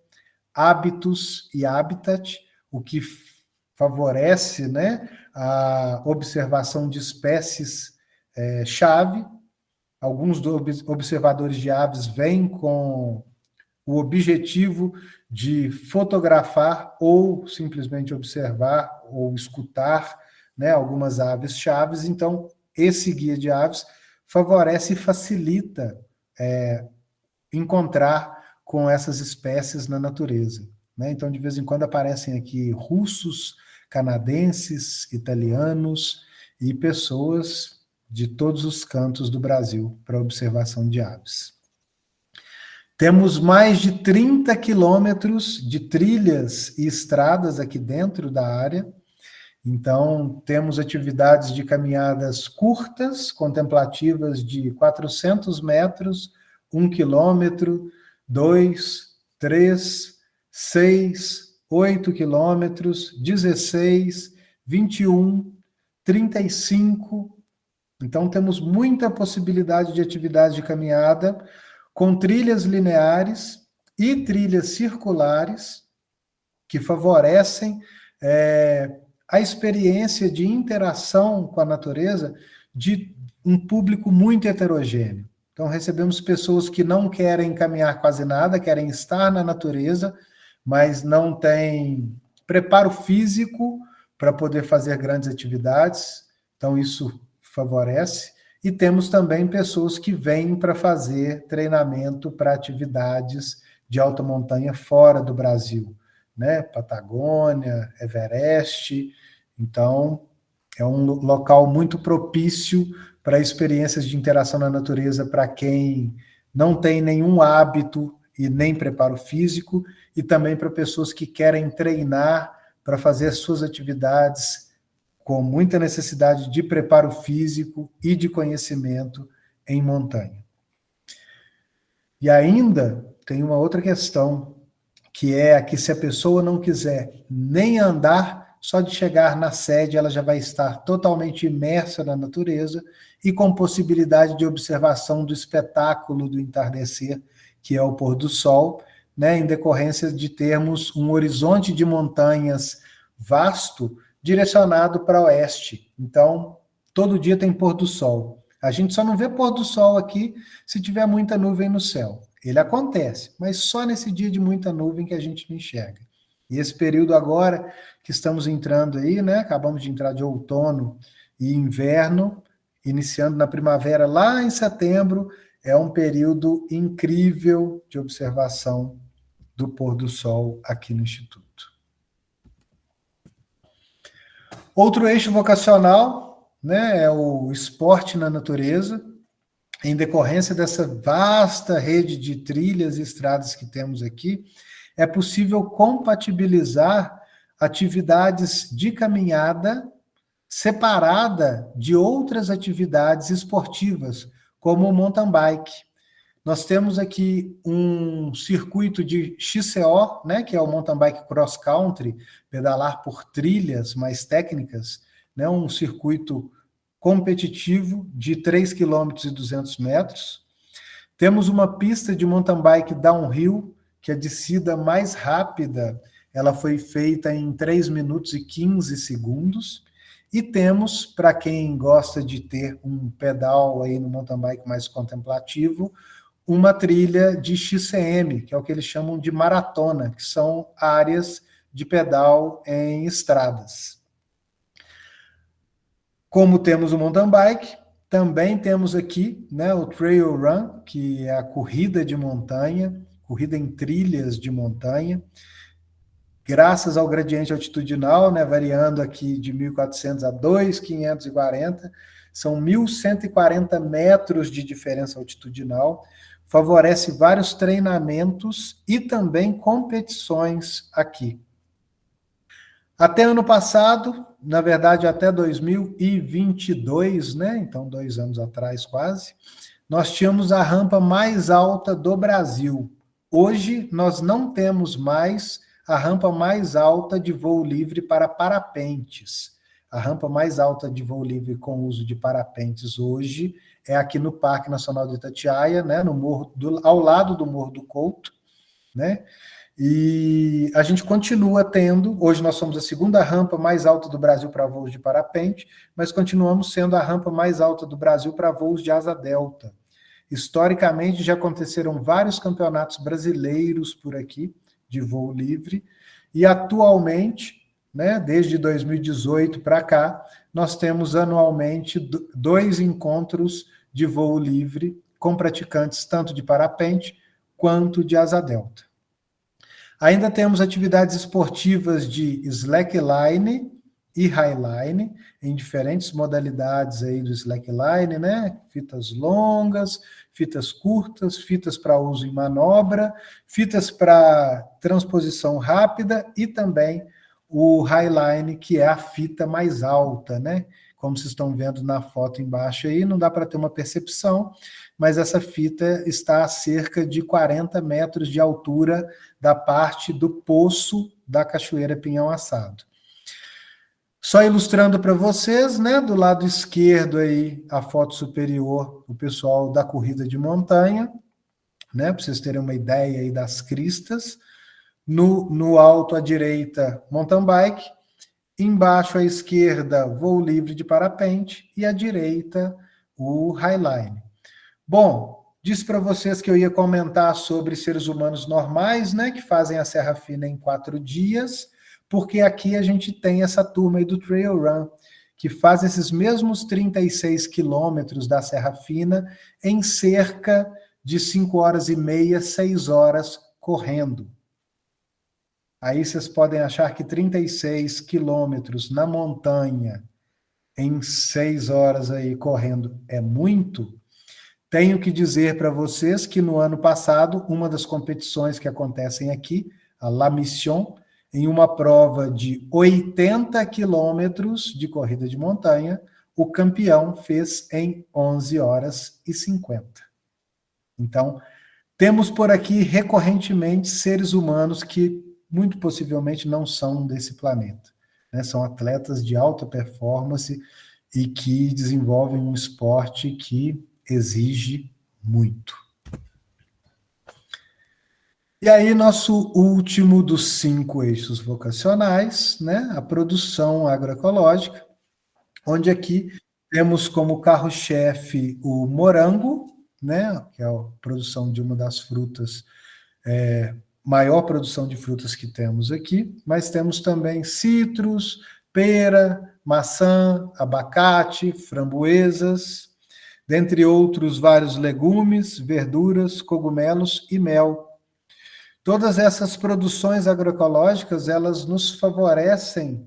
hábitos e habitat, o que favorece, né, a observação de espécies chave. Alguns observadores de aves vêm com o objetivo de fotografar ou simplesmente observar ou escutar, né, algumas aves chaves. Então, esse guia de aves favorece e facilita encontrar com essas espécies na natureza. Né? Então, de vez em quando aparecem aqui russos, canadenses, italianos e pessoas de todos os cantos do Brasil para observação de aves. Temos mais de 30 quilômetros de trilhas e estradas aqui dentro da área. Então, temos atividades de caminhadas curtas, contemplativas de 400 metros, 1 quilômetro, 2, 3, 6, 8 quilômetros, 16, 21, 35. Então, temos muita possibilidade de atividade de caminhada com trilhas lineares e trilhas circulares que favorecem a experiência de interação com a natureza de um público muito heterogêneo. Então, recebemos pessoas que não querem caminhar quase nada, querem estar na natureza, mas não têm preparo físico para poder fazer grandes atividades. Então, isso favorece. E temos também pessoas que vêm para fazer treinamento para atividades de alta montanha fora do Brasil, né? Patagônia, Everest. Então, é um local muito propício para experiências de interação na natureza para quem não tem nenhum hábito e nem preparo físico, e também para pessoas que querem treinar para fazer as suas atividades com muita necessidade de preparo físico e de conhecimento em montanha. E ainda tem uma outra questão, que é que se a pessoa não quiser nem andar, só de chegar na sede ela já vai estar totalmente imersa na natureza e com possibilidade de observação do espetáculo do entardecer, que é o pôr do sol, né, em decorrência de termos um horizonte de montanhas vasto, direcionado para oeste. Então, todo dia tem pôr do sol. A gente só não vê pôr do sol aqui se tiver muita nuvem no céu. Ele acontece, mas só nesse dia de muita nuvem que a gente não enxerga. E esse período agora que estamos entrando aí, né? Acabamos de entrar de outono e inverno, iniciando na primavera lá em setembro, é um período incrível de observação do pôr do sol aqui no Instituto. Outro eixo vocacional, né, é o esporte na natureza. Em decorrência dessa vasta rede de trilhas e estradas que temos aqui, é possível compatibilizar atividades de caminhada separada de outras atividades esportivas, como o mountain bike. Nós temos aqui um circuito de XCO, né, que é o mountain bike cross country, pedalar por trilhas mais técnicas, né, um circuito competitivo de 3,2 km. Temos uma pista de mountain bike downhill, que a descida mais rápida, ela foi feita em 3 minutos e 15 segundos. E temos, para quem gosta de ter um pedal aí no mountain bike mais contemplativo, uma trilha de XCM, que é o que eles chamam de maratona, que são áreas de pedal em estradas. Como temos o mountain bike, também temos aqui, né, o trail run, que é a corrida de montanha, corrida em trilhas de montanha, graças ao gradiente altitudinal, né, variando aqui de 1.400 a 2.540, são 1.140 metros de diferença altitudinal, favorece vários treinamentos e também competições aqui. Até ano passado, na verdade até 2022, né, então 2 anos atrás quase, nós tínhamos a rampa mais alta do Brasil. Hoje nós não temos mais a rampa mais alta de voo livre para parapentes. A rampa mais alta de voo livre com uso de parapentes hoje é aqui no Parque Nacional do Itatiaia, né, no morro ao lado do Morro do Couto, né? E a gente continua tendo, hoje nós somos a segunda rampa mais alta do Brasil para voos de parapente, mas continuamos sendo a rampa mais alta do Brasil para voos de asa delta. Historicamente já aconteceram vários campeonatos brasileiros por aqui, de voo livre, e atualmente, né, desde 2018 para cá, nós temos anualmente 2 encontros de voo livre com praticantes tanto de parapente quanto de asa delta. Ainda temos atividades esportivas de slackline e highline, em diferentes modalidades aí do slackline, né? Fitas longas, fitas curtas, fitas para uso em manobra, fitas para transposição rápida e também o highline, que é a fita mais alta, né? Como vocês estão vendo na foto embaixo aí, não dá para ter uma percepção, mas essa fita está a cerca de 40 metros de altura da parte do poço da Cachoeira Pinhão Assado. Só ilustrando para vocês, né, do lado esquerdo aí, a foto superior, o pessoal da corrida de montanha, né, para vocês terem uma ideia aí das cristas. No alto à direita, mountain bike. Embaixo à esquerda, voo livre de parapente. E à direita, o highline. Bom, disse para vocês que eu ia comentar sobre seres humanos normais, né, que fazem a Serra Fina em 4 dias, porque aqui a gente tem essa turma aí do Trail Run, que faz esses mesmos 36 quilômetros da Serra Fina em cerca de 5 horas e meia, 6 horas correndo. Aí vocês podem achar que 36 quilômetros na montanha em 6 horas aí correndo é muito. Tenho que dizer para vocês que no ano passado, uma das competições que acontecem aqui, a La Mission, em uma prova de 80 quilômetros de corrida de montanha, o campeão fez em 11 horas e 50. Então, temos por aqui recorrentemente seres humanos que muito possivelmente não são desse planeta, né? São atletas de alta performance e que desenvolvem um esporte que exige muito. E aí, nosso último dos 5 eixos vocacionais, né? A produção agroecológica, onde aqui temos como carro-chefe o morango, né? Que é a produção de uma das frutas, maior produção de frutas que temos aqui, mas temos também citros, pera, maçã, abacate, framboesas, dentre outros vários legumes, verduras, cogumelos e mel. Todas essas produções agroecológicas, elas nos favorecem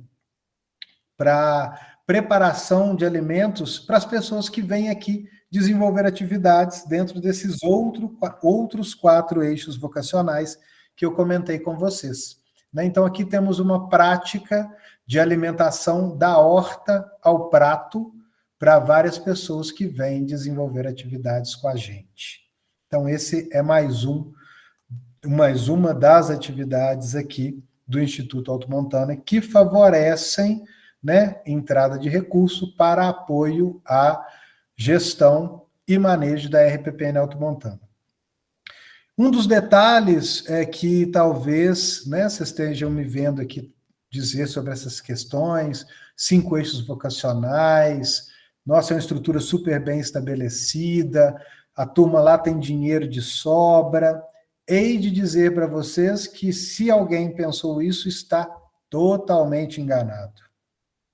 para preparação de alimentos para as pessoas que vêm aqui desenvolver atividades dentro desses outros 4 eixos vocacionais que eu comentei com vocês. Então, aqui temos uma prática de alimentação da horta ao prato para várias pessoas que vêm desenvolver atividades com a gente. Então, esse é mais uma das atividades aqui do Instituto Alto Montana que favorecem, né, entrada de recurso para apoio à gestão e manejo da RPPN Alto Montana. Um dos detalhes é que talvez, né, vocês estejam me vendo aqui dizer sobre essas questões, 5 eixos vocacionais, nossa, é uma estrutura super bem estabelecida, a turma lá tem dinheiro de sobra. Hei de dizer para vocês que se alguém pensou isso, está totalmente enganado.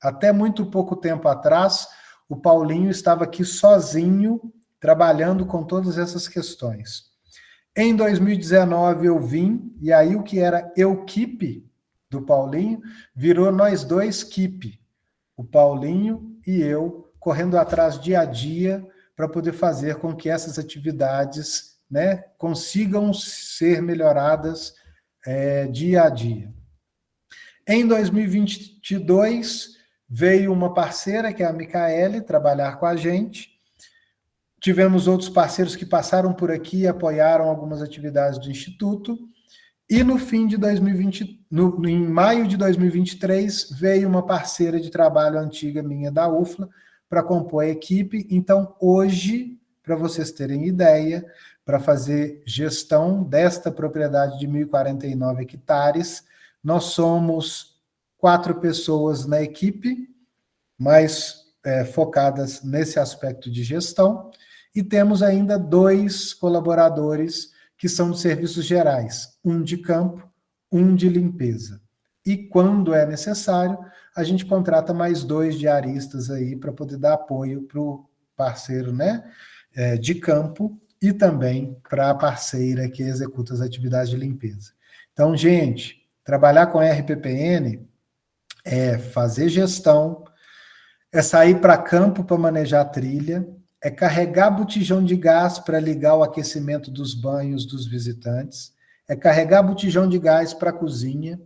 Até muito pouco tempo atrás, o Paulinho estava aqui sozinho, trabalhando com todas essas questões. Em 2019 eu vim, e aí o que era eu-keep do Paulinho, virou nós dois keep, o Paulinho e eu, correndo atrás dia a dia para poder fazer com que essas atividades, né, consigam ser melhoradas dia a dia. Em 2022, veio uma parceira, que é a Micaele, trabalhar com a gente. Tivemos outros parceiros que passaram por aqui e apoiaram algumas atividades do Instituto. E no fim de 2020, em maio de 2023, veio uma parceira de trabalho antiga minha da UFLA para compor a equipe. Então, hoje, para vocês terem ideia, para fazer gestão desta propriedade de 1.049 hectares, nós somos 4 pessoas na equipe, mais focadas nesse aspecto de gestão, e temos ainda 2 colaboradores que são de serviços gerais, um de campo, um de limpeza. E quando é necessário, a gente contrata mais 2 diaristas aí para poder dar apoio para o parceiro, né, de campo e também para a parceira que executa as atividades de limpeza. Então, gente, trabalhar com RPPN é fazer gestão, é sair para campo para manejar a trilha, é carregar botijão de gás para ligar o aquecimento dos banhos dos visitantes, é carregar botijão de gás para a cozinha,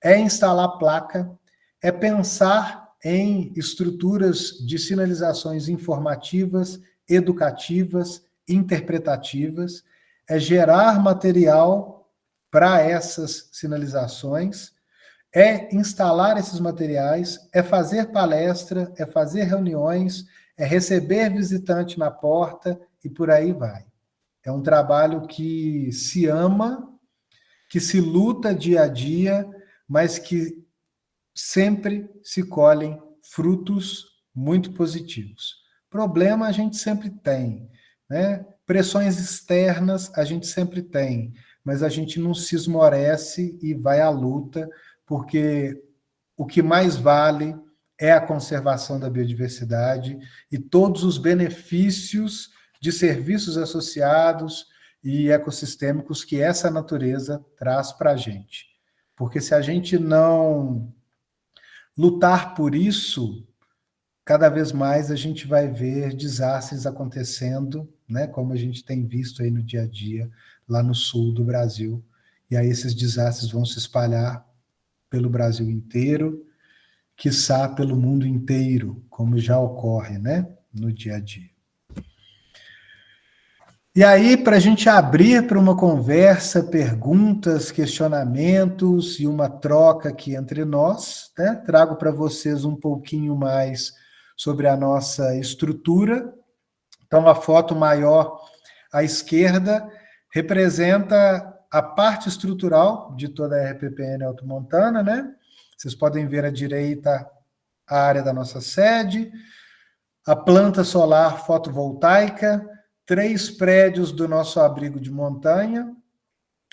é instalar placa, é pensar em estruturas de sinalizações informativas, educativas, interpretativas, é gerar material para essas sinalizações, é instalar esses materiais, é fazer palestra, é fazer reuniões, é receber visitante na porta e por aí vai. É um trabalho que se ama, que se luta dia a dia, mas que sempre se colhem frutos muito positivos. Problema a gente sempre tem, né? Pressões externas a gente sempre tem, mas a gente não se esmorece e vai à luta, porque o que mais vale é a conservação da biodiversidade e todos os benefícios de serviços associados e ecossistêmicos que essa natureza traz para a gente. Porque se a gente não lutar por isso, cada vez mais a gente vai ver desastres acontecendo, né, como a gente tem visto aí no dia a dia, lá no sul do Brasil. E aí esses desastres vão se espalhar pelo Brasil inteiro, quiçá pelo mundo inteiro, como já ocorre, né, no dia a dia. E aí, para a gente abrir para uma conversa, perguntas, questionamentos e uma troca aqui entre nós, né, trago para vocês um pouquinho mais sobre a nossa estrutura. Então, a foto maior à esquerda representa a parte estrutural de toda a RPPN Alto Montana, né? Vocês podem ver à direita a área da nossa sede, a planta solar fotovoltaica, 3 prédios do nosso abrigo de montanha,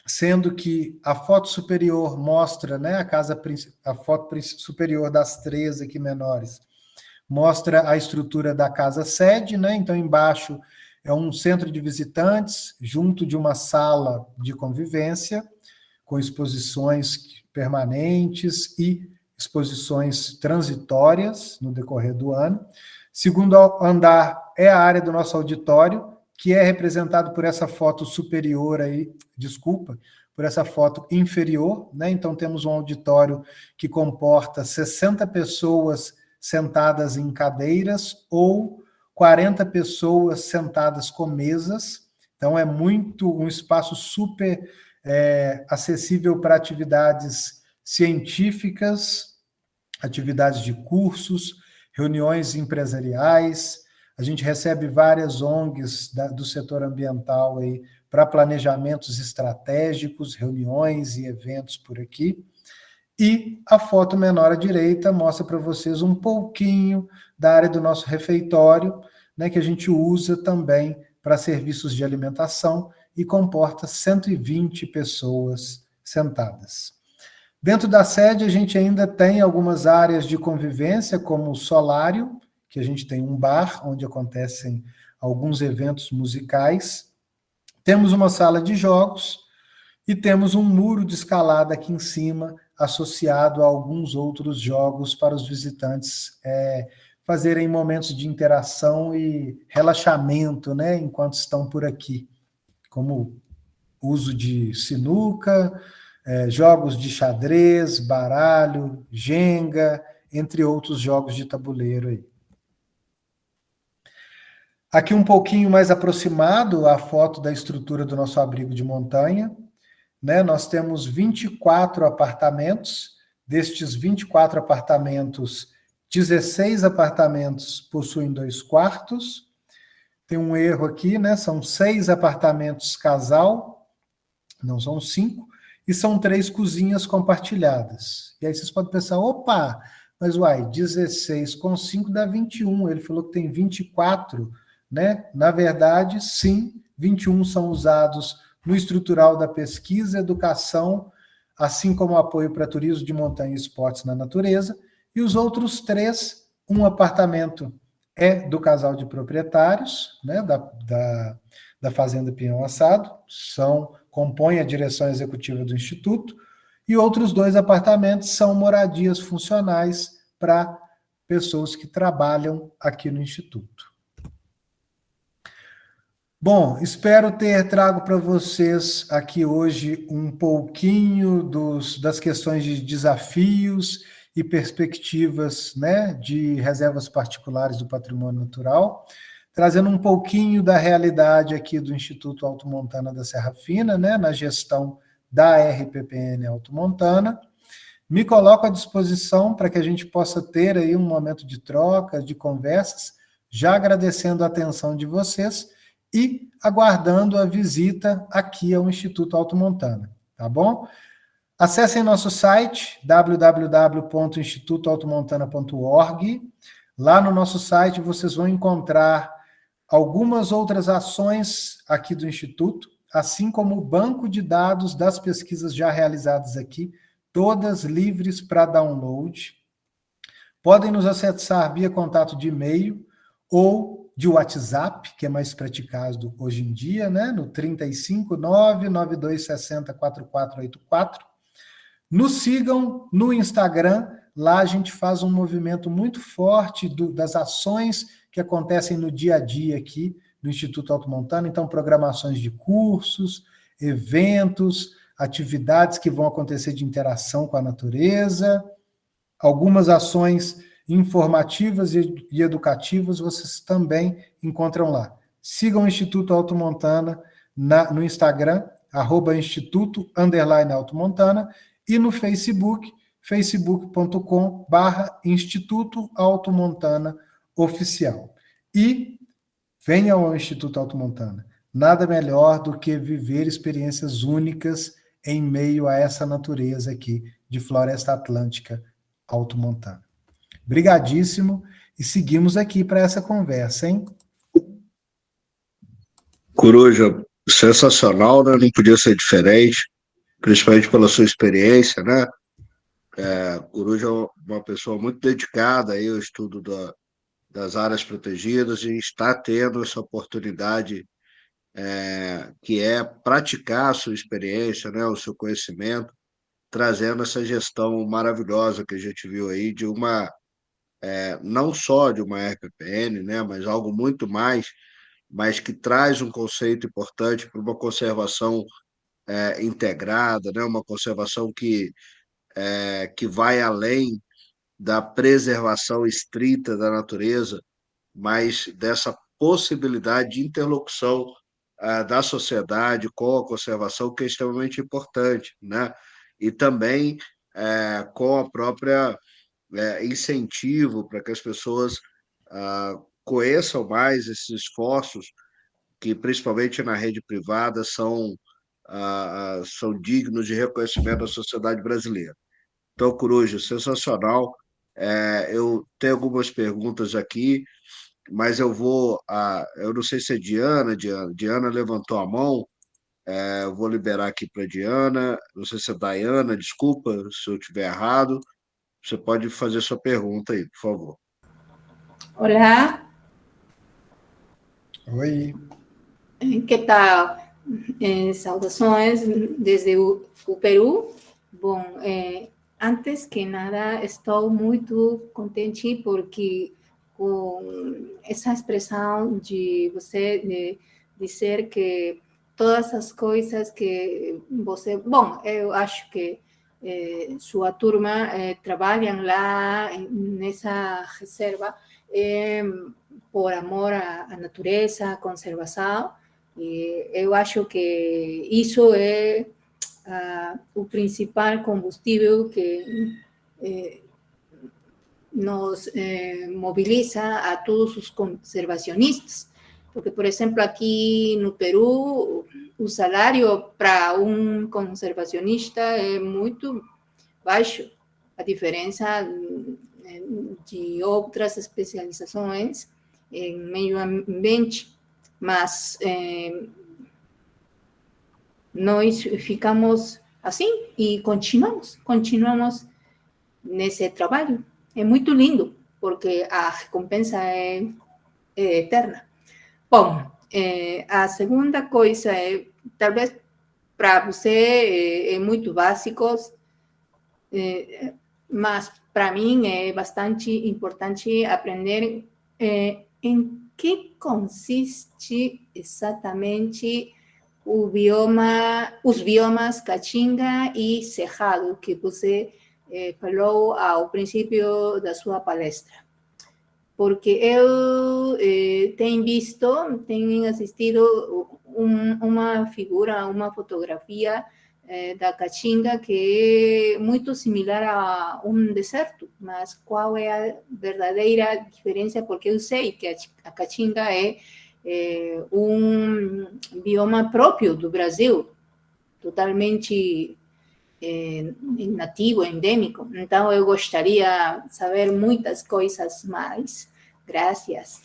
sendo que a foto superior mostra, né, a foto superior das 3 aqui menores, mostra a estrutura da casa sede, né? Então embaixo é um centro de visitantes, junto de uma sala de convivência, com exposições permanentes e exposições transitórias no decorrer do ano. Segundo andar é a área do nosso auditório, que é representado por essa foto superior aí, por essa foto inferior, né? Então temos um auditório que comporta 60 pessoas sentadas em cadeiras ou 40 pessoas sentadas com mesas. Então é um espaço super acessível para atividades científicas, atividades de cursos, reuniões empresariais. A gente recebe várias ONGs do setor ambiental aí para planejamentos estratégicos, reuniões e eventos por aqui. E a foto menor à direita mostra para vocês um pouquinho da área do nosso refeitório, né, que a gente usa também para serviços de alimentação e comporta 120 pessoas sentadas. Dentro da sede, a gente ainda tem algumas áreas de convivência, como o solário, que a gente tem um bar onde acontecem alguns eventos musicais. Temos uma sala de jogos e temos um muro de escalada aqui em cima, associado a alguns outros jogos para os visitantes fazerem momentos de interação e relaxamento, né, enquanto estão por aqui, como uso de sinuca, jogos de xadrez, baralho, jenga, entre outros jogos de tabuleiro aí. Aqui um pouquinho mais aproximado a foto da estrutura do nosso abrigo de montanha, né? Nós temos 24 apartamentos, destes 24 apartamentos, 16 apartamentos possuem 2 quartos, tem um erro aqui, né? São 6 apartamentos casal, não são 5, e são 3 cozinhas compartilhadas. E aí vocês podem pensar, opa, mas uai, 16 com 5 dá 21, ele falou que tem 24, né? Na verdade, sim, 21 são usados no estrutural da pesquisa, educação, assim como apoio para turismo de montanha e esportes na natureza, e os outros 3, um apartamento é do casal de proprietários, né, da Fazenda Pinhão Assado, compõem a direção executiva do Instituto, e outros 2 apartamentos são moradias funcionais para pessoas que trabalham aqui no Instituto. Bom, espero ter trago para vocês aqui hoje um pouquinho das questões de desafios e perspectivas, né, de reservas particulares do patrimônio natural, trazendo um pouquinho da realidade aqui do Instituto Alto Montana da Serra Fina, né, na gestão da RPPN Alto Montana. Me coloco à disposição para que a gente possa ter aí um momento de troca, de conversas, já agradecendo a atenção de vocês e aguardando a visita aqui ao Instituto Alto Montana, tá bom? Acessem nosso site, www.institutoaltomontana.org. Lá no nosso site vocês vão encontrar algumas outras ações aqui do Instituto, assim como o banco de dados das pesquisas já realizadas aqui, todas livres para download. Podem nos acessar via contato de e-mail ou de WhatsApp, que é mais praticado hoje em dia, né? No 359-9260-4484. Nos sigam no Instagram, lá a gente faz um movimento muito forte das ações que acontecem no dia a dia aqui no Instituto Alto Montana, então programações de cursos, eventos, atividades que vão acontecer de interação com a natureza, algumas ações informativas e educativas vocês também encontram lá. Sigam o Instituto Alto Montana no Instagram, @instituto_Alto Montana, e no Facebook, facebook.com/Instituto Alto Montana Oficial. E venham ao Instituto Alto Montana. Nada melhor do que viver experiências únicas em meio a essa natureza aqui de Floresta Atlântica Alto Montana. Brigadíssimo, e seguimos aqui para essa conversa, hein? Coruja, sensacional, né? Não podia ser diferente, principalmente pela sua experiência, né? Coruja é uma pessoa muito dedicada aí ao estudo das áreas protegidas e está tendo essa oportunidade que é praticar a sua experiência, né? O seu conhecimento, trazendo essa gestão maravilhosa que a gente viu aí de não só de uma RPPN, né? Mas algo muito mais, mas que traz um conceito importante para uma conservação integrada, né? Uma conservação que vai além da preservação estrita da natureza, mas dessa possibilidade de interlocução da sociedade com a conservação, que é extremamente importante, né? E também com a própria incentivo para que as pessoas conheçam mais esses esforços que principalmente na rede privada são dignos de reconhecimento da sociedade brasileira. Então, Coruja, sensacional. Eu tenho algumas perguntas aqui, mas eu não sei se é Diana levantou a mão, eu vou liberar aqui para Diana, não sei se é Daiana, desculpa se eu estiver errado, você pode fazer sua pergunta aí, por favor. Olá. Oi. Que tal? Saudações desde o Peru. Bom, antes que nada, estou muito contente porque com essa expressão de você dizer que todas as coisas que você... Bom, eu acho que sua turma trabalham lá nessa reserva por amor à natureza, à conservação, e eu acho que isso é o principal combustível que nos mobiliza a todos os conservacionistas. Porque, por exemplo, aqui no Peru, o salário para um conservacionista é muito baixo. A diferença de outras especializações em meio ambiente, mas nós ficamos assim e continuamos nesse trabalho. É muito lindo, porque a recompensa é eterna. Bom, a segunda coisa é, talvez para você é muito básico, mas para mim é bastante importante aprender em que consiste exatamente os biomas Caatinga e Cerrado, que você falou ao princípio da sua palestra. Porque eu tenho assistido uma figura, uma fotografia da Caatinga que é muito similar a um deserto, mas qual é a verdadeira diferença? Porque eu sei que a Caatinga é um bioma próprio do Brasil, totalmente nativo, endêmico. Então, eu gostaria de saber muitas coisas mais. Graças.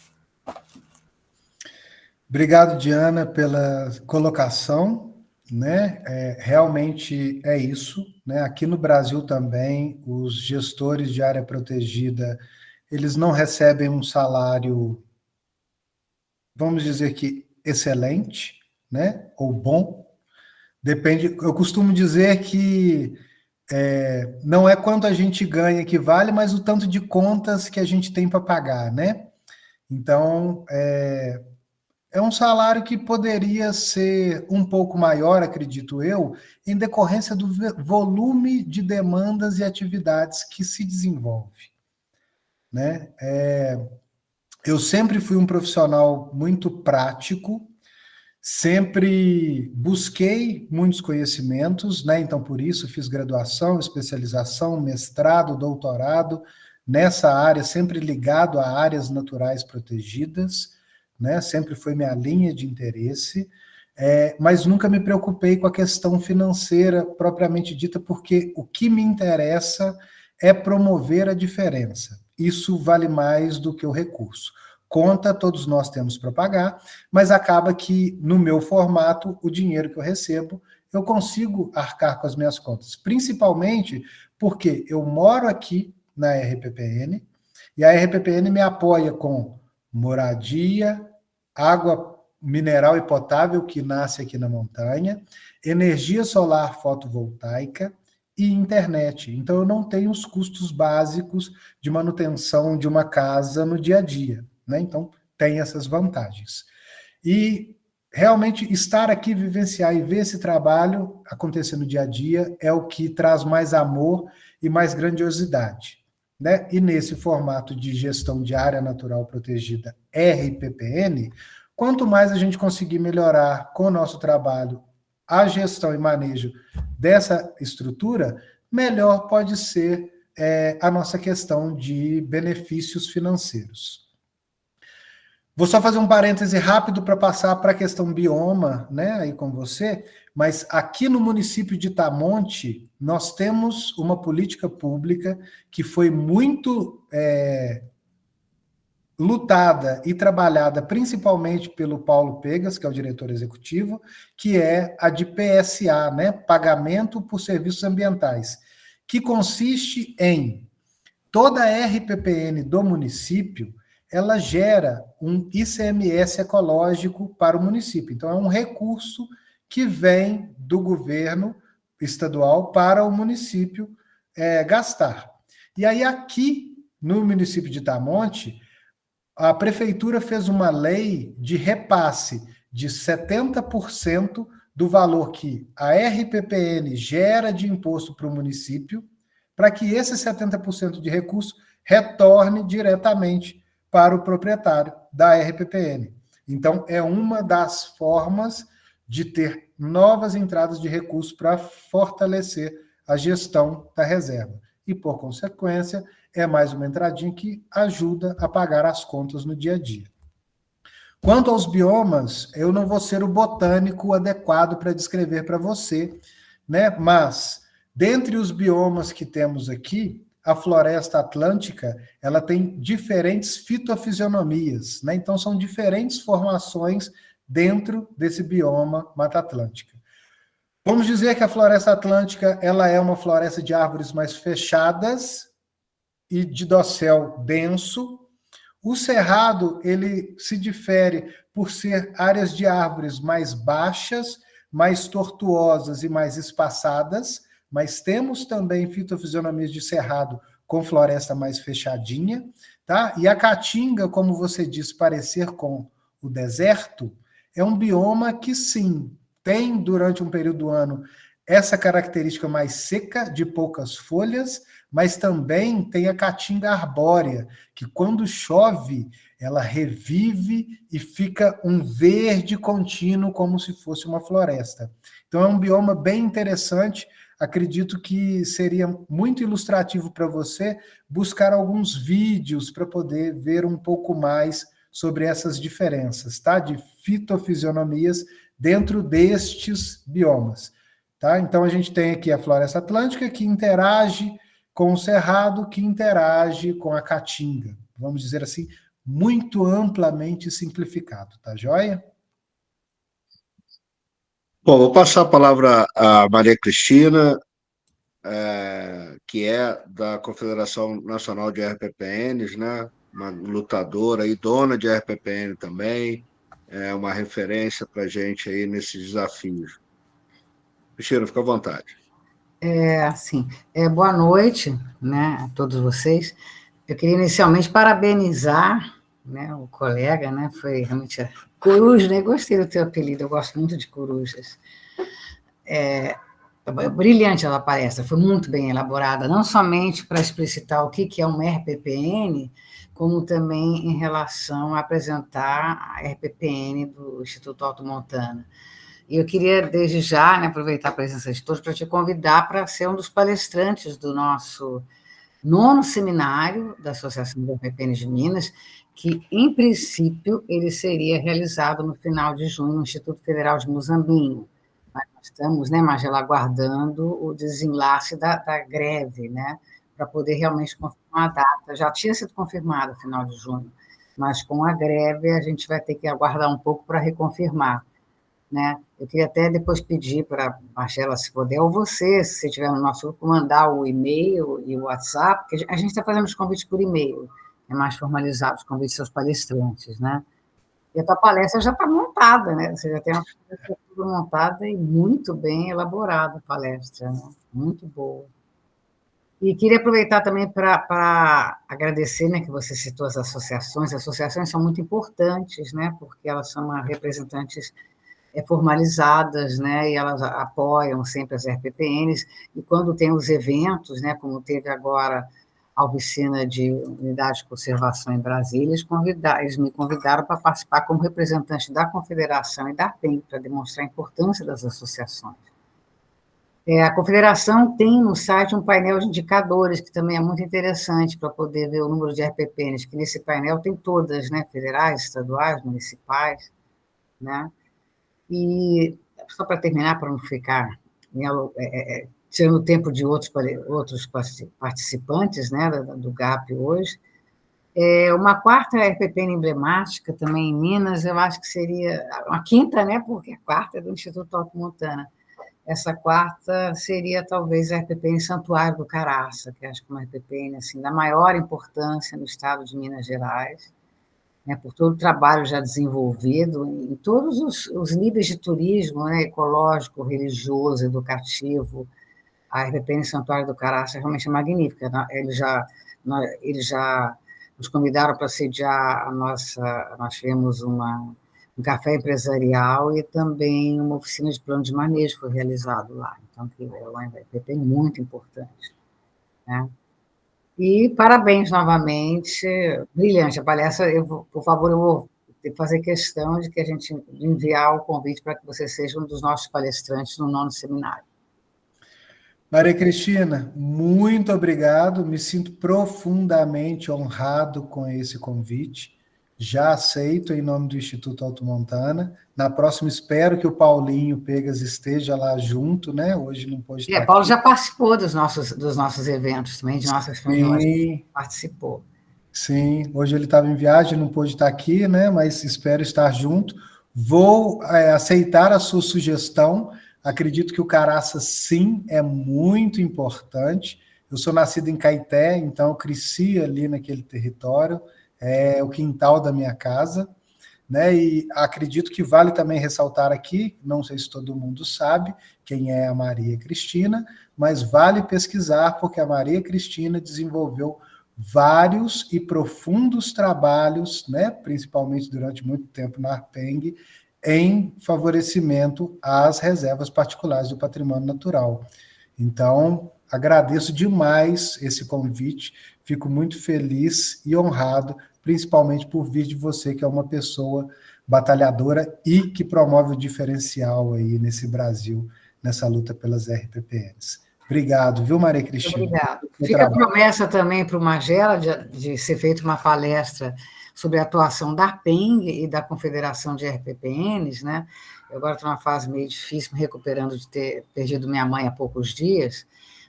Obrigado, Diana, pela colocação, né? Realmente é isso, né? Aqui no Brasil também, os gestores de área protegida, eles não recebem um salário, vamos dizer que excelente, né? Ou bom. Depende. Eu costumo dizer que não é quanto a gente ganha que vale, mas o tanto de contas que a gente tem para pagar, né? Então, é um salário que poderia ser um pouco maior, acredito eu, em decorrência do volume de demandas e atividades que se desenvolve, né? Eu sempre fui um profissional muito prático, sempre busquei muitos conhecimentos, né? Então, por isso, fiz graduação, especialização, mestrado, doutorado nessa área, sempre ligado a áreas naturais protegidas, né? Sempre foi minha linha de interesse, mas nunca me preocupei com a questão financeira propriamente dita, porque o que me interessa é promover a diferença. Isso vale mais do que o recurso. Conta, todos nós temos para pagar, mas acaba que, no meu formato, o dinheiro que eu recebo, eu consigo arcar com as minhas contas. Principalmente porque eu moro aqui na RPPN, e a RPPN me apoia com moradia, água mineral e potável que nasce aqui na montanha, energia solar fotovoltaica e internet. Então, eu não tenho os custos básicos de manutenção de uma casa no dia a dia, né? Então, tem essas vantagens. E realmente estar aqui, vivenciar e ver esse trabalho acontecer no dia a dia é o que traz mais amor e mais grandiosidade, né? E nesse formato de gestão de área natural protegida RPPN, quanto mais a gente conseguir melhorar com o nosso trabalho a gestão e manejo dessa estrutura, melhor pode ser a nossa questão de benefícios financeiros. Vou só fazer um parêntese rápido para passar para a questão bioma, né, aí com você, mas aqui no município de Itamonte, nós temos uma política pública que foi muito lutada e trabalhada principalmente pelo Paulo Pegas, que é o diretor executivo, que é a de PSA, né, Pagamento por Serviços Ambientais, que consiste em toda a RPPN do município, ela gera um ICMS ecológico para o município. Então, é um recurso que vem do governo estadual para o município gastar. E aí, aqui no município de Itamonte, a prefeitura fez uma lei de repasse de 70% do valor que a RPPN gera de imposto para o município, para que esse 70% de recurso retorne diretamente para o proprietário da RPPN. Então, é uma das formas de ter novas entradas de recursos para fortalecer a gestão da reserva. E, por consequência, é mais uma entradinha que ajuda a pagar as contas no dia a dia. Quanto aos biomas, eu não vou ser o botânico adequado para descrever para você, né? Mas, dentre os biomas que temos aqui, a floresta atlântica, ela tem diferentes fitofisionomias, né? Então, são diferentes formações dentro desse bioma Mata Atlântica. Vamos dizer que a floresta atlântica, ela é uma floresta de árvores mais fechadas e de dossel denso. O cerrado, ele se difere por ser áreas de árvores mais baixas, mais tortuosas e mais espaçadas, mas temos também fitofisionomias de cerrado com floresta mais fechadinha, tá? E a caatinga, como você disse, parecer com o deserto, é um bioma que, sim, tem, durante um período do ano, essa característica mais seca, de poucas folhas, mas também tem a caatinga arbórea, que quando chove, ela revive e fica um verde contínuo, como se fosse uma floresta. Então, é um bioma bem interessante. Acredito que seria muito ilustrativo para você buscar alguns vídeos para poder ver um pouco mais sobre essas diferenças, tá? De fitofisionomias dentro destes biomas, tá? Então, a gente tem aqui a floresta atlântica, que interage com o cerrado, que interage com a caatinga. Vamos dizer assim, muito amplamente simplificado, tá joia? Bom, vou passar a palavra à Maria Cristina, que é da Confederação Nacional de RPPNs, né? Uma lutadora e dona de RPPN também, é uma referência para a gente aí nesses desafios. Cristina, fica à vontade. Boa noite, né, a todos vocês. Eu queria inicialmente parabenizar, né, o colega, né, foi realmente coruja, né, gostei do teu apelido, eu gosto muito de corujas. Brilhante ela palestra, foi muito bem elaborada, não somente para explicitar o que é uma RPPN, como também em relação a apresentar a RPPN do Instituto Alto Montana. E eu queria, desde já, né, aproveitar a presença de todos para te convidar para ser um dos palestrantes do nosso 9º seminário da Associação de RPPNs de Minas, que, em princípio, ele seria realizado no final de junho no Instituto Federal de Muzambinho. Mas nós estamos, né, Magela, aguardando o desenlace da greve, né, para poder realmente confirmar a data. Já tinha sido confirmada, final de junho, mas com a greve a gente vai ter que aguardar um pouco para reconfirmar, né? Eu queria até depois pedir para a Marcela, se puder, ou você, se estiver no nosso grupo, mandar o e-mail e o WhatsApp, porque a gente está fazendo os convites por e-mail, é mais formalizado os convites aos palestrantes, né? E a tua palestra já está montada, né? Você já tem uma palestra tudo montada e muito bem elaborada a palestra, né? Muito boa. E queria aproveitar também para agradecer, né, que você citou as associações são muito importantes, né, porque elas são representantes formalizadas, né, e elas apoiam sempre as RPPNs, e quando tem os eventos, né, como teve agora a oficina de unidade de conservação em Brasília, eles me convidaram para participar como representante da Confederação e da PEN, para demonstrar a importância das associações. A Confederação tem no site um painel de indicadores, que também é muito interessante para poder ver o número de RPPNs, que nesse painel tem todas, né, federais, estaduais, municipais, né? E, só para terminar, para não ficar tirando o tempo de outros participantes, né, do GAP hoje, uma quarta RPPN emblemática também em Minas, eu acho que seria uma quinta, né, porque a quarta é do Instituto Alto Montana. Essa quarta seria, talvez, a RPPN Santuário do Caraça, que acho que é uma RPPN assim, da maior importância no estado de Minas Gerais, né, por todo o trabalho já desenvolvido em todos os níveis de turismo, né, ecológico, religioso, educativo. A RPPN Santuário do Caraça realmente é magnífica. Eles já nos convidaram para sediar nós tivemos um café empresarial e também uma oficina de plano de manejo foi realizado lá. Então, que é uma RPP muito importante, né? E parabéns novamente, brilhante a palestra. Por favor, eu vou fazer questão de que a gente enviar o convite para que você seja um dos nossos palestrantes no 9º seminário. Maria Cristina, muito obrigado. Me sinto profundamente honrado com esse convite. Já aceito em nome do Instituto Alto Montana. Na próxima, espero que o Paulinho Pegas esteja lá junto, né? Hoje não pôde estar Paulo aqui. já participou dos nossos eventos também, de nossas reuniões. Participou. Sim, hoje ele estava em viagem, não pôde estar aqui, né? Mas espero estar junto. Vou aceitar a sua sugestão. Acredito que o Caraça, sim, é muito importante. Eu sou nascido em Caeté, então eu cresci ali naquele território, é o quintal da minha casa, né? E acredito que vale também ressaltar aqui, não sei se todo mundo sabe quem é a Maria Cristina, mas vale pesquisar, porque a Maria Cristina desenvolveu vários e profundos trabalhos, né, principalmente durante muito tempo na Arpeng, em favorecimento às reservas particulares do patrimônio natural. Então, agradeço demais esse convite, fico muito feliz e honrado, principalmente por vir de você, que é uma pessoa batalhadora e que promove o diferencial aí nesse Brasil, nessa luta pelas RPPNs. Obrigado, viu, Maria Cristina? Obrigado. Fica a promessa também para o Magela de ser feita uma palestra sobre a atuação da Arpeng e da Confederação de RPPNs, né? Eu agora estou numa fase meio difícil, me recuperando de ter perdido minha mãe há poucos dias,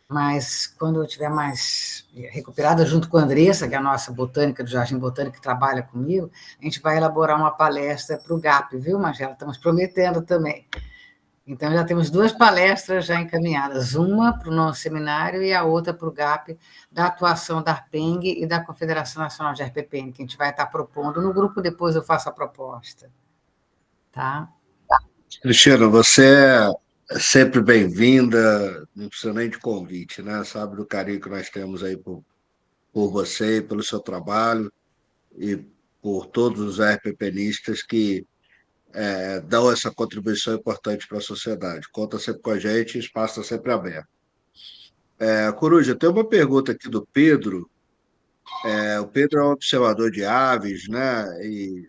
mas quando eu estiver mais recuperada, junto com a Andressa, que é a nossa botânica do Jardim Botânico, que trabalha comigo, a gente vai elaborar uma palestra para o GAP, viu, Magela? Estamos prometendo também. Então, já temos 2 palestras já encaminhadas, uma para o nosso seminário e a outra para o GAP, da atuação da Arpeng e da Confederação Nacional de RPPN, que a gente vai estar propondo. No grupo, depois eu faço a proposta. Tá? Cristina, você é sempre bem-vinda, não precisa nem de convite, né? Sabe do carinho que nós temos aí por você, pelo seu trabalho e por todos os RPPnistas que dão essa contribuição importante para a sociedade. Conta sempre com a gente, o espaço está sempre aberto. Coruja, tem uma pergunta aqui do Pedro. O Pedro é um observador de aves, né? E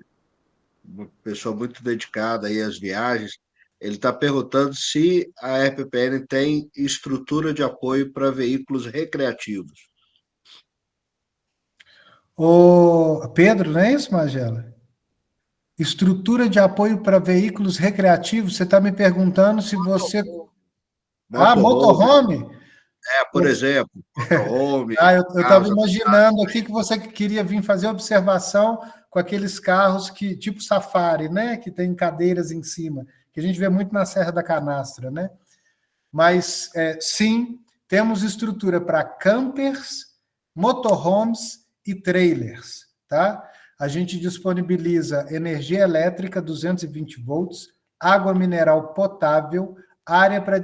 uma pessoa muito dedicada aí às viagens. Ele está perguntando se a RPPN tem estrutura de apoio para veículos recreativos. Ô, Pedro, não é isso, Magela? Estrutura de apoio para veículos recreativos, você está me perguntando se você... Motorhome? Por exemplo, motorhome. Eu estava imaginando aqui que você queria vir fazer observação com aqueles carros que, tipo safari, né? Que tem cadeiras em cima, que a gente vê muito na Serra da Canastra, né? Mas, sim, temos estrutura para campers, motorhomes e trailers, tá? A gente disponibiliza energia elétrica 220 volts, água mineral potável, área para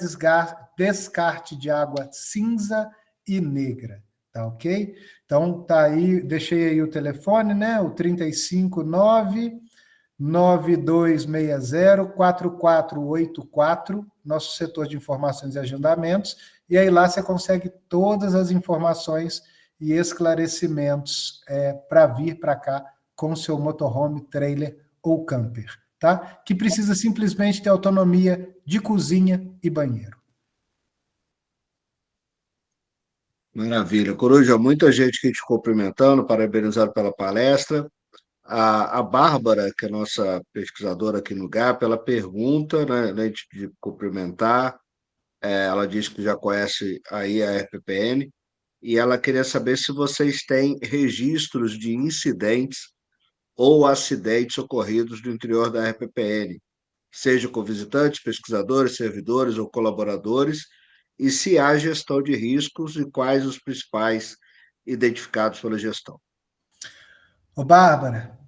descarte de água cinza e negra, tá ok? Então, tá aí, deixei aí o telefone, né? O 359-9260-4484, nosso setor de informações e agendamentos, e aí lá você consegue todas as informações e esclarecimentos para vir para cá com o seu motorhome, trailer ou camper, tá? Que precisa simplesmente ter autonomia de cozinha e banheiro. Maravilha. Coruja, muita gente aqui te cumprimentando, parabenizado pela palestra. A Bárbara, que é nossa pesquisadora aqui no GAP, ela pergunta, né, antes de cumprimentar, ela diz que já conhece aí a RPPN, e ela queria saber se vocês têm registros de incidentes ou acidentes ocorridos no interior da RPPN, seja com visitantes, pesquisadores, servidores ou colaboradores, e se há gestão de riscos e quais os principais identificados pela gestão. Ô, Bárbara,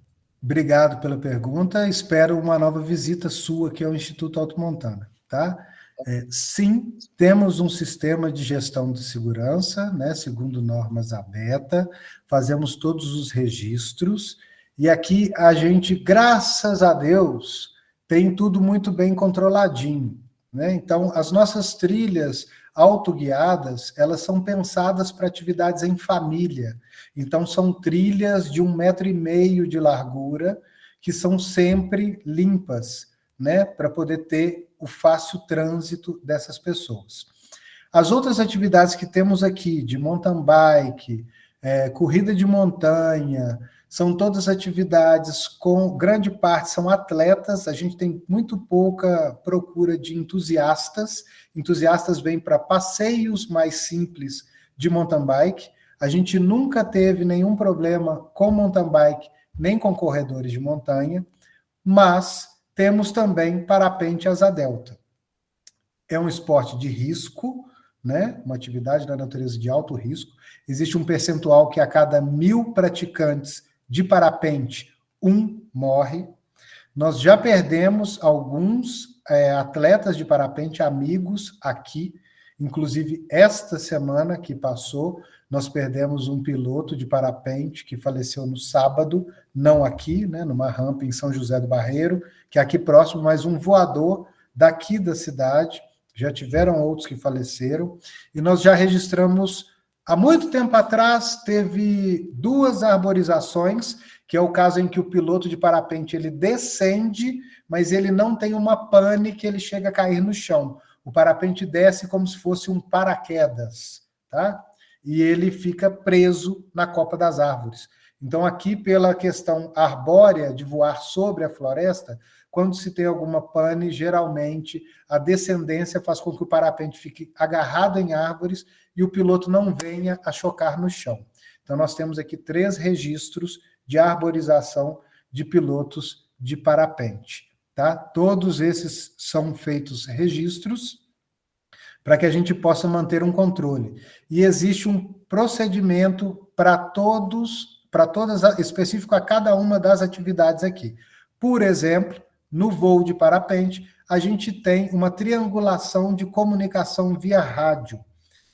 obrigado pela pergunta. Espero uma nova visita sua aqui ao Instituto Alto Montana, tá? Sim, temos um sistema de gestão de segurança, né, segundo normas ABETA, fazemos todos os registros, e aqui a gente, graças a Deus, tem tudo muito bem controladinho, né? Então, as nossas trilhas autoguiadas, elas são pensadas para atividades em família. Então, são trilhas de 1,5 m de largura, que são sempre limpas, né, para poder ter o fácil trânsito dessas pessoas. As outras atividades que temos aqui, de mountain bike, corrida de montanha, são todas atividades com grande parte são atletas, a gente tem muito pouca procura de entusiastas. Entusiastas vêm para passeios mais simples de mountain bike. A gente nunca teve nenhum problema com mountain bike, nem com corredores de montanha, mas temos também parapente asa delta. É um esporte de risco, né? Uma atividade da natureza de alto risco. Existe um percentual que a cada 1.000 praticantes de parapente, 1 morre. Nós já perdemos alguns atletas de parapente, amigos aqui, inclusive esta semana que passou, nós perdemos um piloto de parapente que faleceu no sábado, não aqui, né, numa rampa em São José do Barreiro, que é aqui próximo, mas um voador daqui da cidade. Já tiveram outros que faleceram, e nós já registramos, há muito tempo atrás, teve 2 arborizações, que é o caso em que o piloto de parapente ele descende, mas ele não tem uma pane que ele chega a cair no chão. O parapente desce como se fosse um paraquedas, tá? E ele fica preso na copa das árvores. Então, aqui, pela questão arbórea de voar sobre a floresta, quando se tem alguma pane, geralmente a descendência faz com que o parapente fique agarrado em árvores e o piloto não venha a chocar no chão. Então, nós temos aqui 3 registros de arborização de pilotos de parapente, tá? Todos esses são feitos registros para que a gente possa manter um controle. E existe um procedimento para todas, específico a cada uma das atividades aqui. Por exemplo, no voo de parapente, a gente tem uma triangulação de comunicação via rádio.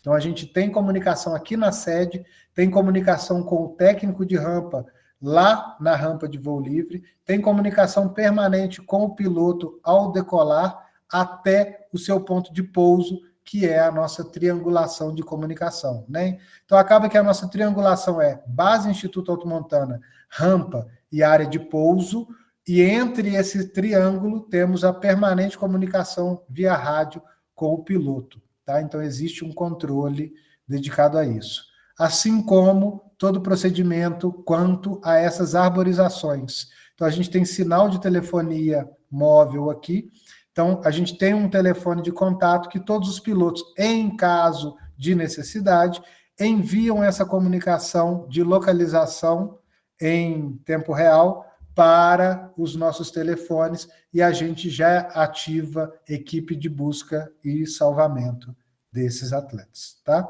Então, a gente tem comunicação aqui na sede, tem comunicação com o técnico de rampa lá na rampa de voo livre, tem comunicação permanente com o piloto ao decolar até o seu ponto de pouso, que é a nossa triangulação de comunicação, né? Então, acaba que a nossa triangulação é base Instituto Alto Montana, rampa e área de pouso, e entre esse triângulo temos a permanente comunicação via rádio com o piloto, tá? Então, existe um controle dedicado a isso. Assim como todo procedimento quanto a essas arborizações. Então, a gente tem sinal de telefonia móvel aqui. Então, a gente tem um telefone de contato que todos os pilotos, em caso de necessidade, enviam essa comunicação de localização em tempo real para os nossos telefones e a gente já ativa equipe de busca e salvamento desses atletas, tá?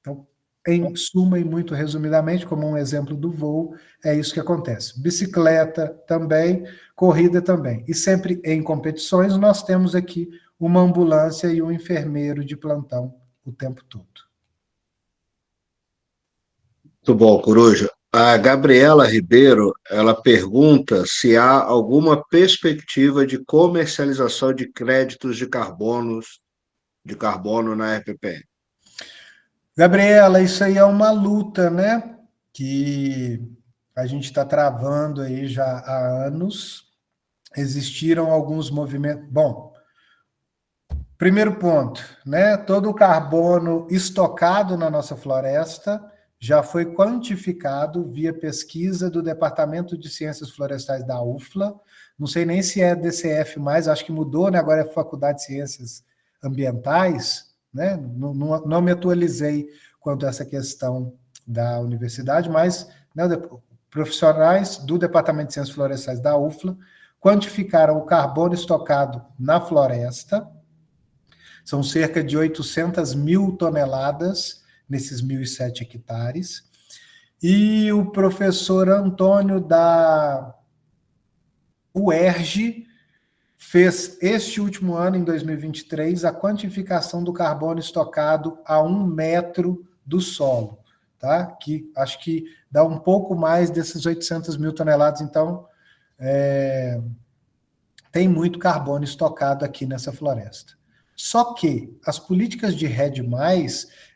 Então, em suma e muito resumidamente, como um exemplo do voo, é isso que acontece. Bicicleta também, corrida também. E sempre em competições, nós temos aqui uma ambulância e um enfermeiro de plantão o tempo todo. Muito bom, Coruja. A Gabriela Ribeiro, ela pergunta se há alguma perspectiva de comercialização de créditos de carbono na RPPN. Gabriela, isso aí é uma luta, né? Que a gente está travando aí já há anos. Existiram alguns movimentos. Bom, Primeiro ponto, né? Todo o carbono estocado na nossa floresta já foi quantificado via pesquisa do Departamento de Ciências Florestais da UFLA. Não sei nem se é DCF mais, acho que mudou, né? Agora é Faculdade de Ciências Ambientais, né? Não me atualizei quanto a essa questão da universidade, mas, né, profissionais do Departamento de Ciências Florestais da UFLA quantificaram o carbono estocado na floresta. São cerca de 800 mil toneladas nesses 1.007 hectares. E o professor Antônio da UERJ fez este último ano, em 2023, a quantificação do carbono estocado a 1 metro do solo, tá? Que acho que dá um pouco mais desses 800 mil toneladas, então tem muito carbono estocado aqui nessa floresta. Só que as políticas de REDD+,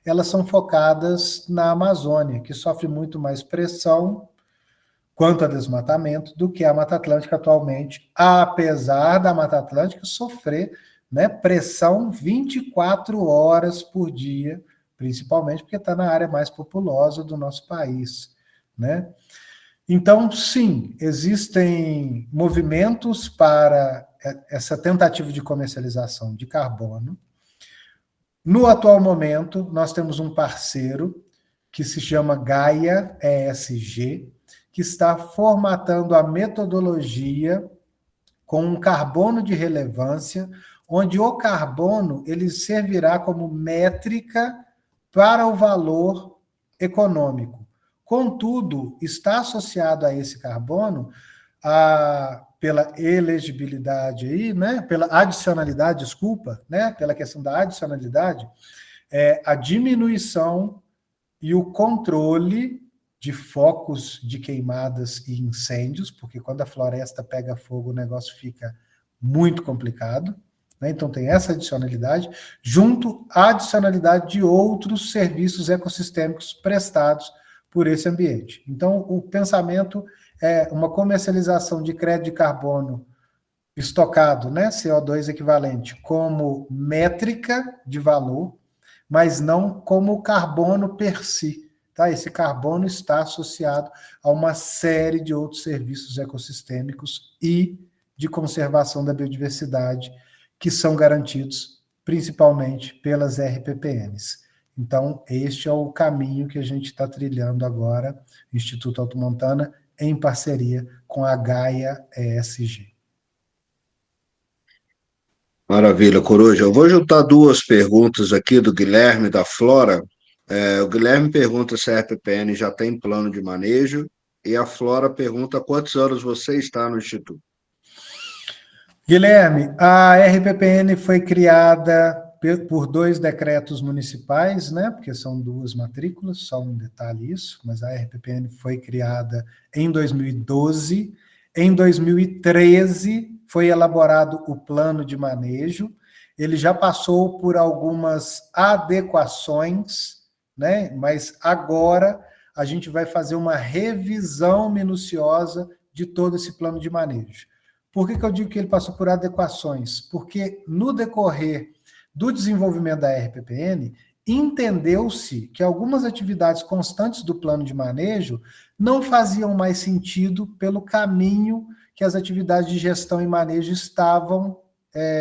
elas são focadas na Amazônia, que sofre muito mais pressão quanto a desmatamento do que a Mata Atlântica atualmente, apesar da Mata Atlântica sofrer, né, pressão 24 horas por dia, principalmente porque está na área mais populosa do nosso país, né? Então, sim, existem movimentos para essa tentativa de comercialização de carbono. No atual momento, nós temos um parceiro que se chama Gaia ESG, que está formatando a metodologia com um carbono de relevância, onde o carbono ele servirá como métrica para o valor econômico. Contudo, está associado a esse carbono, pela elegibilidade aí, né, pela adicionalidade, desculpa, né, pela questão da adicionalidade, a diminuição e o controle de focos de queimadas e incêndios, porque quando a floresta pega fogo, o negócio fica muito complicado, né? Então tem essa adicionalidade, junto à adicionalidade de outros serviços ecossistêmicos prestados por esse ambiente. Então, o pensamento é uma comercialização de crédito de carbono estocado, né, CO2 equivalente, como métrica de valor, mas não como carbono per si. Tá? Esse carbono está associado a uma série de outros serviços ecossistêmicos e de conservação da biodiversidade que são garantidos principalmente pelas RPPNs. Então, este é o caminho que a gente está trilhando agora, Instituto Alto Montana, em parceria com a Gaia ESG. Maravilha, Coruja. Eu vou juntar duas perguntas aqui do Guilherme, da Flora. O Guilherme pergunta se a RPPN já tem plano de manejo, e a Flora pergunta quantos anos você está no Instituto. Guilherme, a RPPN foi criada por 2 decretos municipais, né? Porque são 2 matrículas, só um detalhe isso, mas a RPPN foi criada em 2012. Em 2013 foi elaborado o plano de manejo. Ele já passou por algumas adequações, né? Mas agora a gente vai fazer uma revisão minuciosa de todo esse plano de manejo. Por que eu digo que ele passou por adequações? Porque no decorrer do desenvolvimento da RPPN, entendeu-se que algumas atividades constantes do plano de manejo não faziam mais sentido pelo caminho que as atividades de gestão e manejo estavam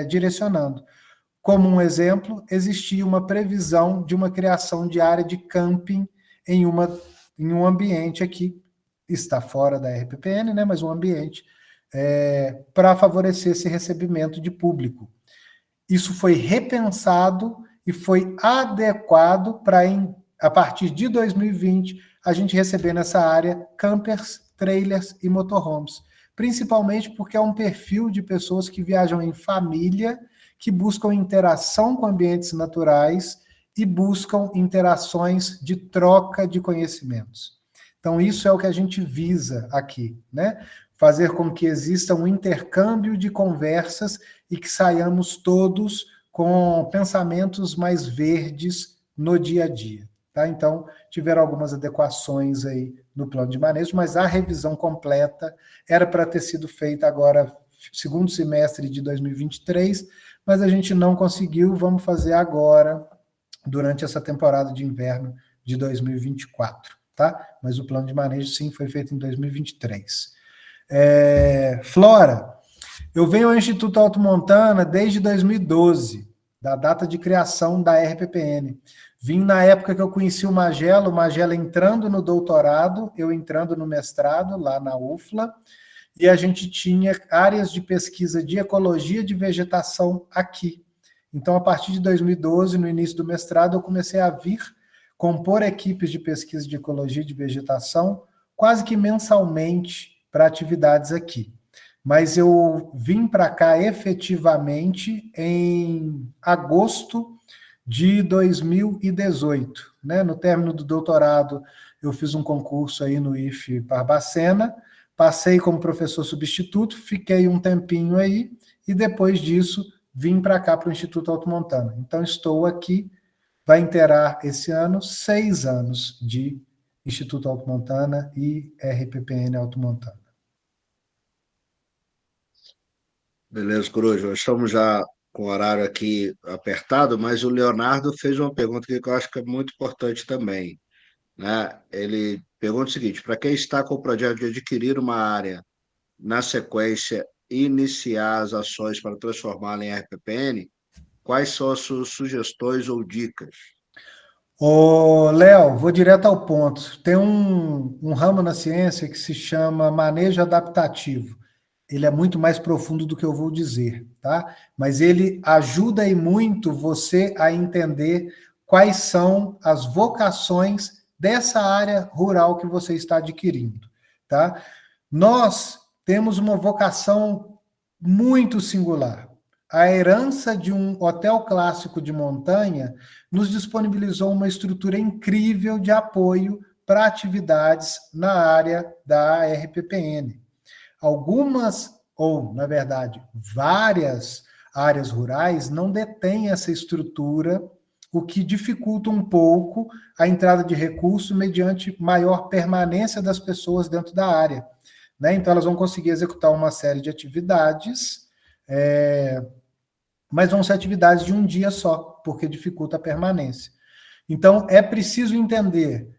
direcionando. Como um exemplo, existia uma previsão de uma criação de área de camping em um ambiente aqui, está fora da RPPN, né, mas um ambiente para favorecer esse recebimento de público. Isso foi repensado e foi adequado para, a partir de 2020, a gente receber nessa área campers, trailers e motorhomes. Principalmente porque é um perfil de pessoas que viajam em família, que buscam interação com ambientes naturais e buscam interações de troca de conhecimentos. Então, isso é o que a gente visa aqui, né? Fazer com que exista um intercâmbio de conversas e que saiamos todos com pensamentos mais verdes no dia a dia. Tá? Então, tiveram algumas adequações aí no plano de manejo, mas a revisão completa era para ter sido feita agora, segundo semestre de 2023, mas a gente não conseguiu, vamos fazer agora, durante essa temporada de inverno de 2024, tá? Mas o plano de manejo, sim, foi feito em 2023. Flora, eu venho ao Instituto Alto Montana desde 2012, da data de criação da RPPN. Vim na época que eu conheci o Magela entrando no doutorado, eu entrando no mestrado, lá na UFLA, e a gente tinha áreas de pesquisa de ecologia de vegetação aqui. Então, a partir de 2012, no início do mestrado, eu comecei a vir compor equipes de pesquisa de ecologia de vegetação quase que mensalmente para atividades aqui. Mas eu vim para cá efetivamente em agosto de 2018. Né? No término do doutorado, eu fiz um concurso aí no IFE Barbacena, passei como professor substituto, fiquei um tempinho aí, e depois disso vim para cá, para o Instituto Alto Montana. Então, estou aqui, vai inteirar esse ano 6 anos de Instituto Alto Montana e RPPN Alto Montana. Beleza, Coruja. Estamos já com o horário aqui apertado, mas o Leonardo fez uma pergunta que eu acho que é muito importante também. Né? Ele pergunta o seguinte: para quem está com o projeto de adquirir uma área, na sequência, iniciar as ações para transformá-la em RPPN, quais são as suas sugestões ou dicas? Ô, Léo, vou direto ao ponto. Tem um ramo na ciência que se chama manejo adaptativo. Ele é muito mais profundo do que eu vou dizer, tá? Mas ele ajuda e muito você a entender quais são as vocações dessa área rural que você está adquirindo, tá? Nós temos uma vocação muito singular. A herança de um hotel clássico de montanha nos disponibilizou uma estrutura incrível de apoio para atividades na área da RPPN. Algumas, ou, na verdade, várias áreas rurais não detêm essa estrutura, o que dificulta um pouco a entrada de recurso mediante maior permanência das pessoas dentro da área. Né? Então, elas vão conseguir executar uma série de atividades, mas vão ser atividades de um dia só, porque dificulta a permanência. Então, é preciso entender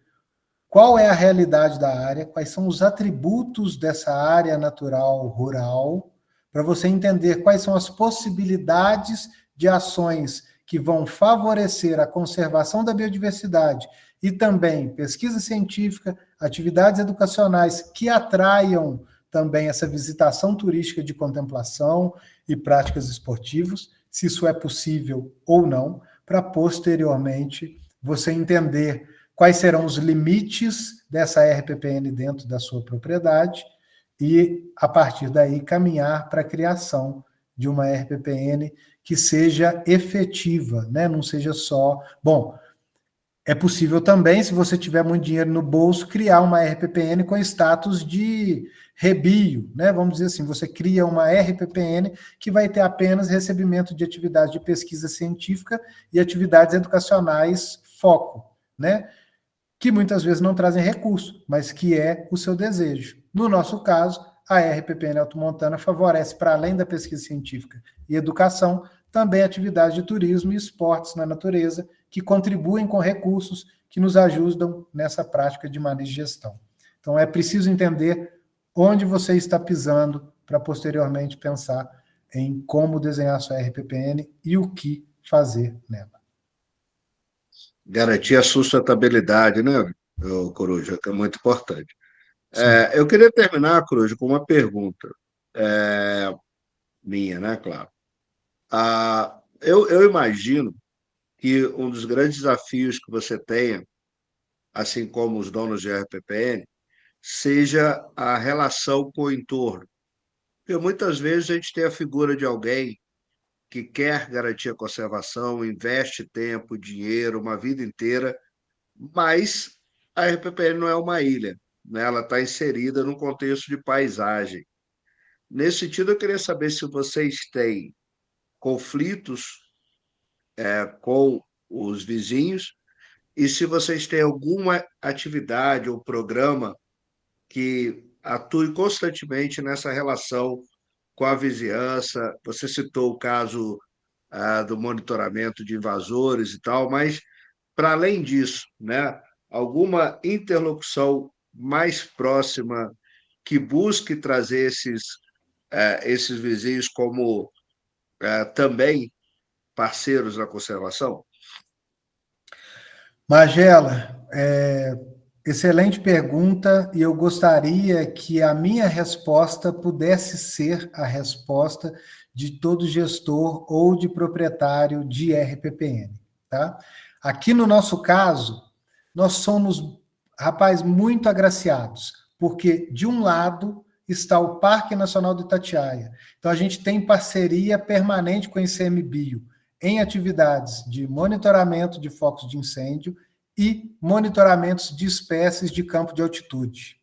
qual é a realidade da área, quais são os atributos dessa área natural rural, para você entender quais são as possibilidades de ações que vão favorecer a conservação da biodiversidade e também pesquisa científica, atividades educacionais que atraiam também essa visitação turística de contemplação e práticas esportivas, se isso é possível ou não, para posteriormente você entender quais serão os limites dessa RPPN dentro da sua propriedade e, a partir daí, caminhar para a criação de uma RPPN que seja efetiva, né? Não seja só... Bom, é possível também, se você tiver muito dinheiro no bolso, criar uma RPPN com status de rebio, né? Vamos dizer assim, você cria uma RPPN que vai ter apenas recebimento de atividades de pesquisa científica e atividades educacionais foco, né? Que muitas vezes não trazem recurso, mas que é o seu desejo. No nosso caso, a RPPN Alto Montana favorece, para além da pesquisa científica e educação, também atividades de turismo e esportes na natureza, que contribuem com recursos que nos ajudam nessa prática de manejo e gestão. Então, é preciso entender onde você está pisando para, posteriormente, pensar em como desenhar sua RPPN e o que fazer nela. Garantir a sustentabilidade, né, Coruja, que é muito importante. Eu queria terminar, Coruja, com uma pergunta minha, né, claro. Eu imagino que um dos grandes desafios que você tenha, assim como os donos de RPPN, seja a relação com o entorno. Porque muitas vezes a gente tem a figura de alguém que quer garantir a conservação, investe tempo, dinheiro, uma vida inteira, mas a RPPN não é uma ilha, né? Ela está inserida num contexto de paisagem. Nesse sentido, eu queria saber se vocês têm conflitos com os vizinhos e se vocês têm alguma atividade ou programa que atue constantemente nessa relação com a vizinhança. Você citou o caso do monitoramento de invasores e tal, mas, para além disso, né, alguma interlocução mais próxima que busque trazer esses vizinhos como também parceiros na conservação? Magela, excelente pergunta, e eu gostaria que a minha resposta pudesse ser a resposta de todo gestor ou de proprietário de RPPN, tá? Aqui no nosso caso, nós somos, rapaz, muito agraciados, porque de um lado está o Parque Nacional do Itatiaia. Então a gente tem parceria permanente com o ICMBio em atividades de monitoramento de focos de incêndio e monitoramentos de espécies de campo de altitude.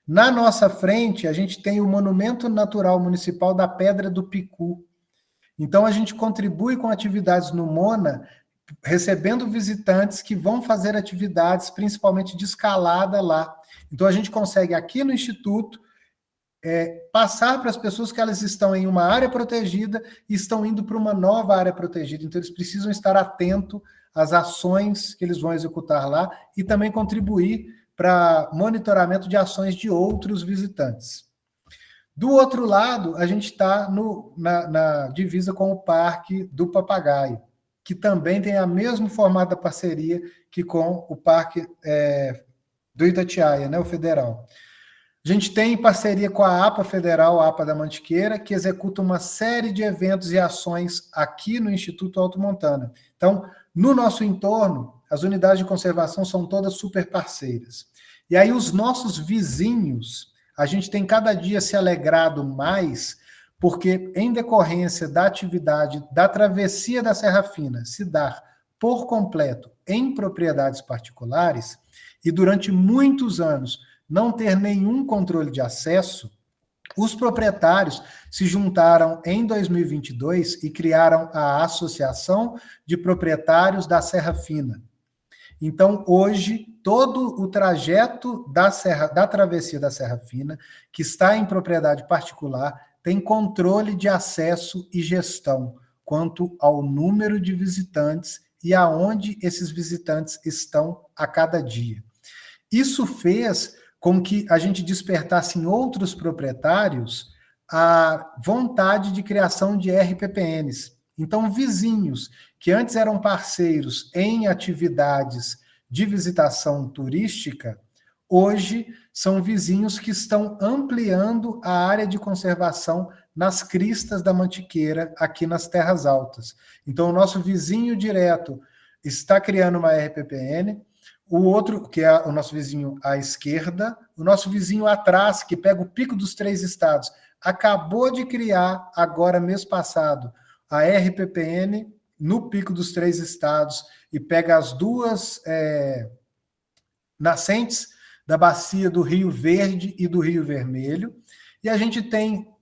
Na nossa frente, a gente tem o Monumento Natural Municipal da Pedra do Picu. Então, a gente contribui com atividades no MONA, recebendo visitantes que vão fazer atividades, principalmente de escalada lá. Então, a gente consegue, aqui no Instituto, passar para as pessoas que elas estão em uma área protegida e estão indo para uma nova área protegida. Então, eles precisam estar atentos às ações que eles vão executar lá e também contribuir para monitoramento de ações de outros visitantes. Do outro lado, a gente está na divisa com o Parque do Papagaio, que também tem a mesmo formato da parceria que com o Parque do Itatiaia, né, o federal. A gente tem parceria com a APA Federal, a APA da Mantiqueira, que executa uma série de eventos e ações aqui no Instituto Alto Montana. Então, no nosso entorno, as unidades de conservação são todas super parceiras. E aí, os nossos vizinhos, a gente tem cada dia se alegrado mais, porque em decorrência da atividade da travessia da Serra Fina se dar por completo em propriedades particulares, e durante muitos anos não ter nenhum controle de acesso, os proprietários se juntaram em 2022 e criaram a Associação de Proprietários da Serra Fina. Então, hoje, todo o trajeto da travessia da Serra Fina, que está em propriedade particular, tem controle de acesso e gestão, quanto ao número de visitantes e aonde esses visitantes estão a cada dia. Isso fez com que a gente despertasse em outros proprietários a vontade de criação de RPPNs. Então, vizinhos que antes eram parceiros em atividades de visitação turística, hoje são vizinhos que estão ampliando a área de conservação nas cristas da Mantiqueira, aqui nas Terras Altas. Então, o nosso vizinho direto está criando uma RPPN, o outro, que é o nosso vizinho à esquerda, o nosso vizinho atrás, que pega o Pico dos Três Estados, acabou de criar, agora, mês passado, a RPPN no Pico dos Três Estados e pega as duas nascentes da bacia do Rio Verde e do Rio Vermelho. E a gente tem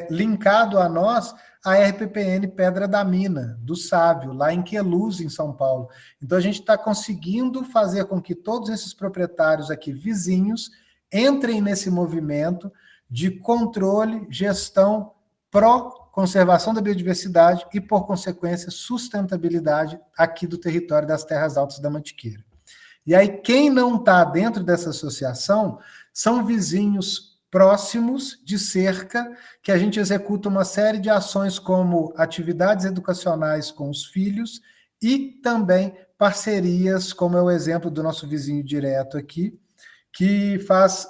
linkado a nós a RPPN Pedra da Mina, do Sávio, lá em Queluz, em São Paulo. Então, a gente está conseguindo fazer com que todos esses proprietários aqui, vizinhos, entrem nesse movimento de controle, gestão, pró-conservação da biodiversidade e, por consequência, sustentabilidade aqui do território das Terras Altas da Mantiqueira. E aí, quem não está dentro dessa associação são vizinhos próximos de cerca, que a gente executa uma série de ações como atividades educacionais com os filhos e também parcerias, como é o exemplo do nosso vizinho direto aqui, que faz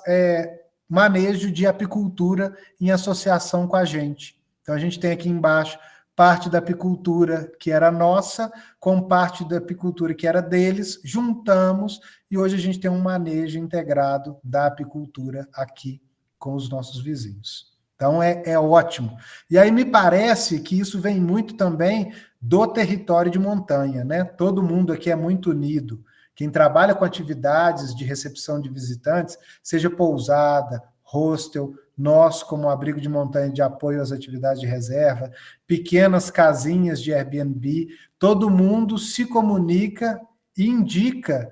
manejo de apicultura em associação com a gente. Então, a gente tem aqui embaixo parte da apicultura que era nossa, com parte da apicultura que era deles, juntamos, e hoje a gente tem um manejo integrado da apicultura aqui com os nossos vizinhos. Então, é ótimo. E aí me parece que isso vem muito também do território de montanha, né? Todo mundo aqui é muito unido. Quem trabalha com atividades de recepção de visitantes, seja pousada, hostel, nós como abrigo de montanha de apoio às atividades de reserva, pequenas casinhas de Airbnb, todo mundo se comunica e indica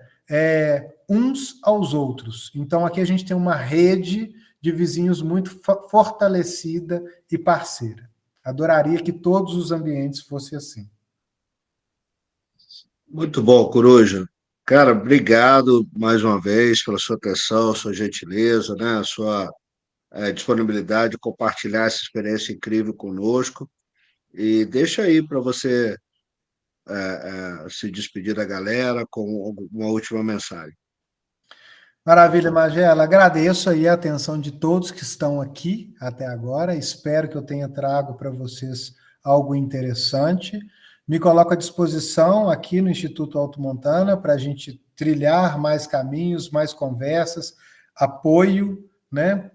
uns aos outros. Então, aqui a gente tem uma rede de vizinhos muito fortalecida e parceira. Adoraria que todos os ambientes fossem assim. Muito bom, Coruja. Cara, obrigado mais uma vez pela sua atenção, sua gentileza, né? Sua disponibilidade de compartilhar essa experiência incrível conosco. E deixa aí para você se despedir da galera com uma última mensagem. Maravilha, Magela. Agradeço aí a atenção de todos que estão aqui até agora. Espero que eu tenha trago para vocês algo interessante. Me coloco à disposição aqui no Instituto Alto Montana para a gente trilhar mais caminhos, mais conversas, apoio, né,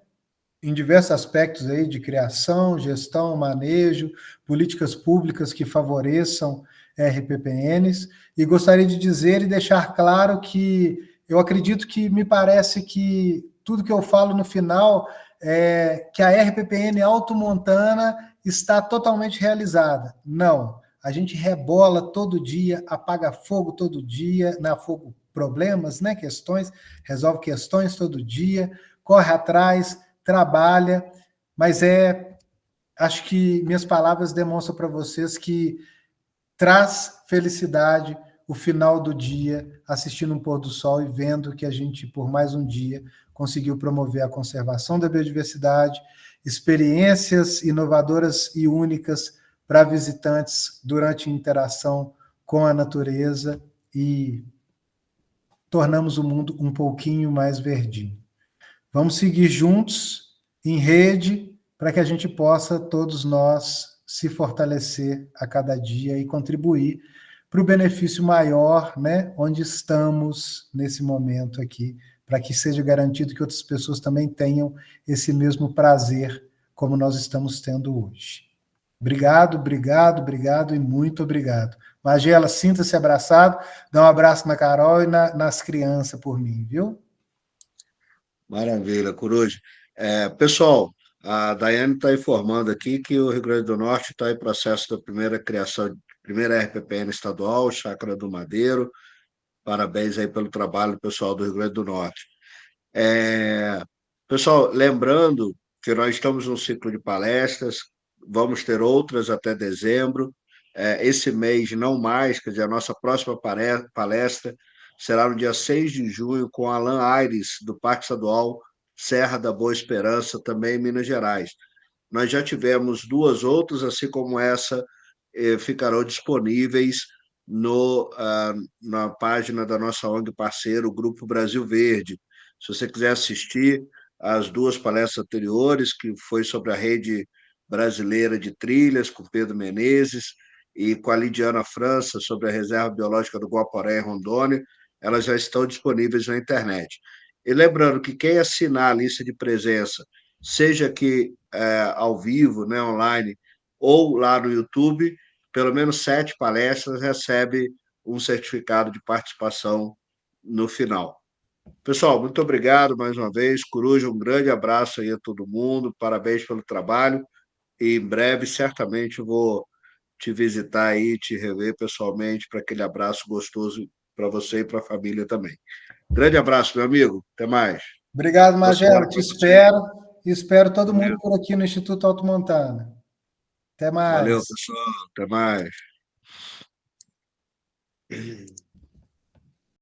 em diversos aspectos aí de criação, gestão, manejo, políticas públicas que favoreçam RPPNs. E gostaria de dizer e deixar claro que eu acredito que me parece que tudo que eu falo no final é que a RPPN Alto Montana está totalmente realizada. Não. A gente rebola todo dia, apaga fogo todo dia, fogo problemas, né, questões, resolve questões todo dia, corre atrás, trabalha, mas acho que minhas palavras demonstram para vocês que traz felicidade o final do dia, assistindo um pôr do sol e vendo que a gente, por mais um dia, conseguiu promover a conservação da biodiversidade, experiências inovadoras e únicas para visitantes durante a interação com a natureza e tornamos o mundo um pouquinho mais verdinho. Vamos seguir juntos, em rede, para que a gente possa, todos nós, se fortalecer a cada dia e contribuir para o benefício maior, né, onde estamos nesse momento aqui, para que seja garantido que outras pessoas também tenham esse mesmo prazer como nós estamos tendo hoje. Obrigado, obrigado, obrigado e muito obrigado. Magela, sinta-se abraçado, dá um abraço na Carol e nas crianças por mim, viu? Maravilha, Coruja. Pessoal, a Daiane está informando aqui que o Rio Grande do Norte está em processo da primeira criação, primeira RPPN estadual, Chácara do Madeiro. Parabéns aí pelo trabalho do pessoal do Rio Grande do Norte. Pessoal, lembrando que nós estamos num ciclo de palestras, vamos ter outras até dezembro. Esse mês, não mais, quer dizer, a nossa próxima palestra será no dia 6 de junho com Alan Aires, do Parque Estadual Serra da Boa Esperança, também em Minas Gerais. Nós já tivemos duas outras, assim como essa, ficarão disponíveis na página da nossa ONG parceiro, o Grupo Brasil Verde. Se você quiser assistir as duas palestras anteriores, que foi sobre a rede brasileira de trilhas, com Pedro Menezes, e com a Lidiana França, sobre a reserva biológica do Guaporé, em Rondônia, elas já estão disponíveis na internet. E lembrando que quem assinar a lista de presença, seja aqui ao vivo, né, online, ou lá no YouTube, pelo menos 7 palestras recebe um certificado de participação no final. Pessoal, muito obrigado mais uma vez. Coruja, um grande abraço aí a todo mundo, parabéns pelo trabalho, e em breve, certamente, vou te visitar aí, te rever pessoalmente, para aquele abraço gostoso para você e para a família também. Grande abraço, meu amigo. Até mais. Obrigado, Magela. Te espero. E espero todo mundo por aqui no Instituto Alto Montana. Até mais. Valeu, pessoal. Até mais.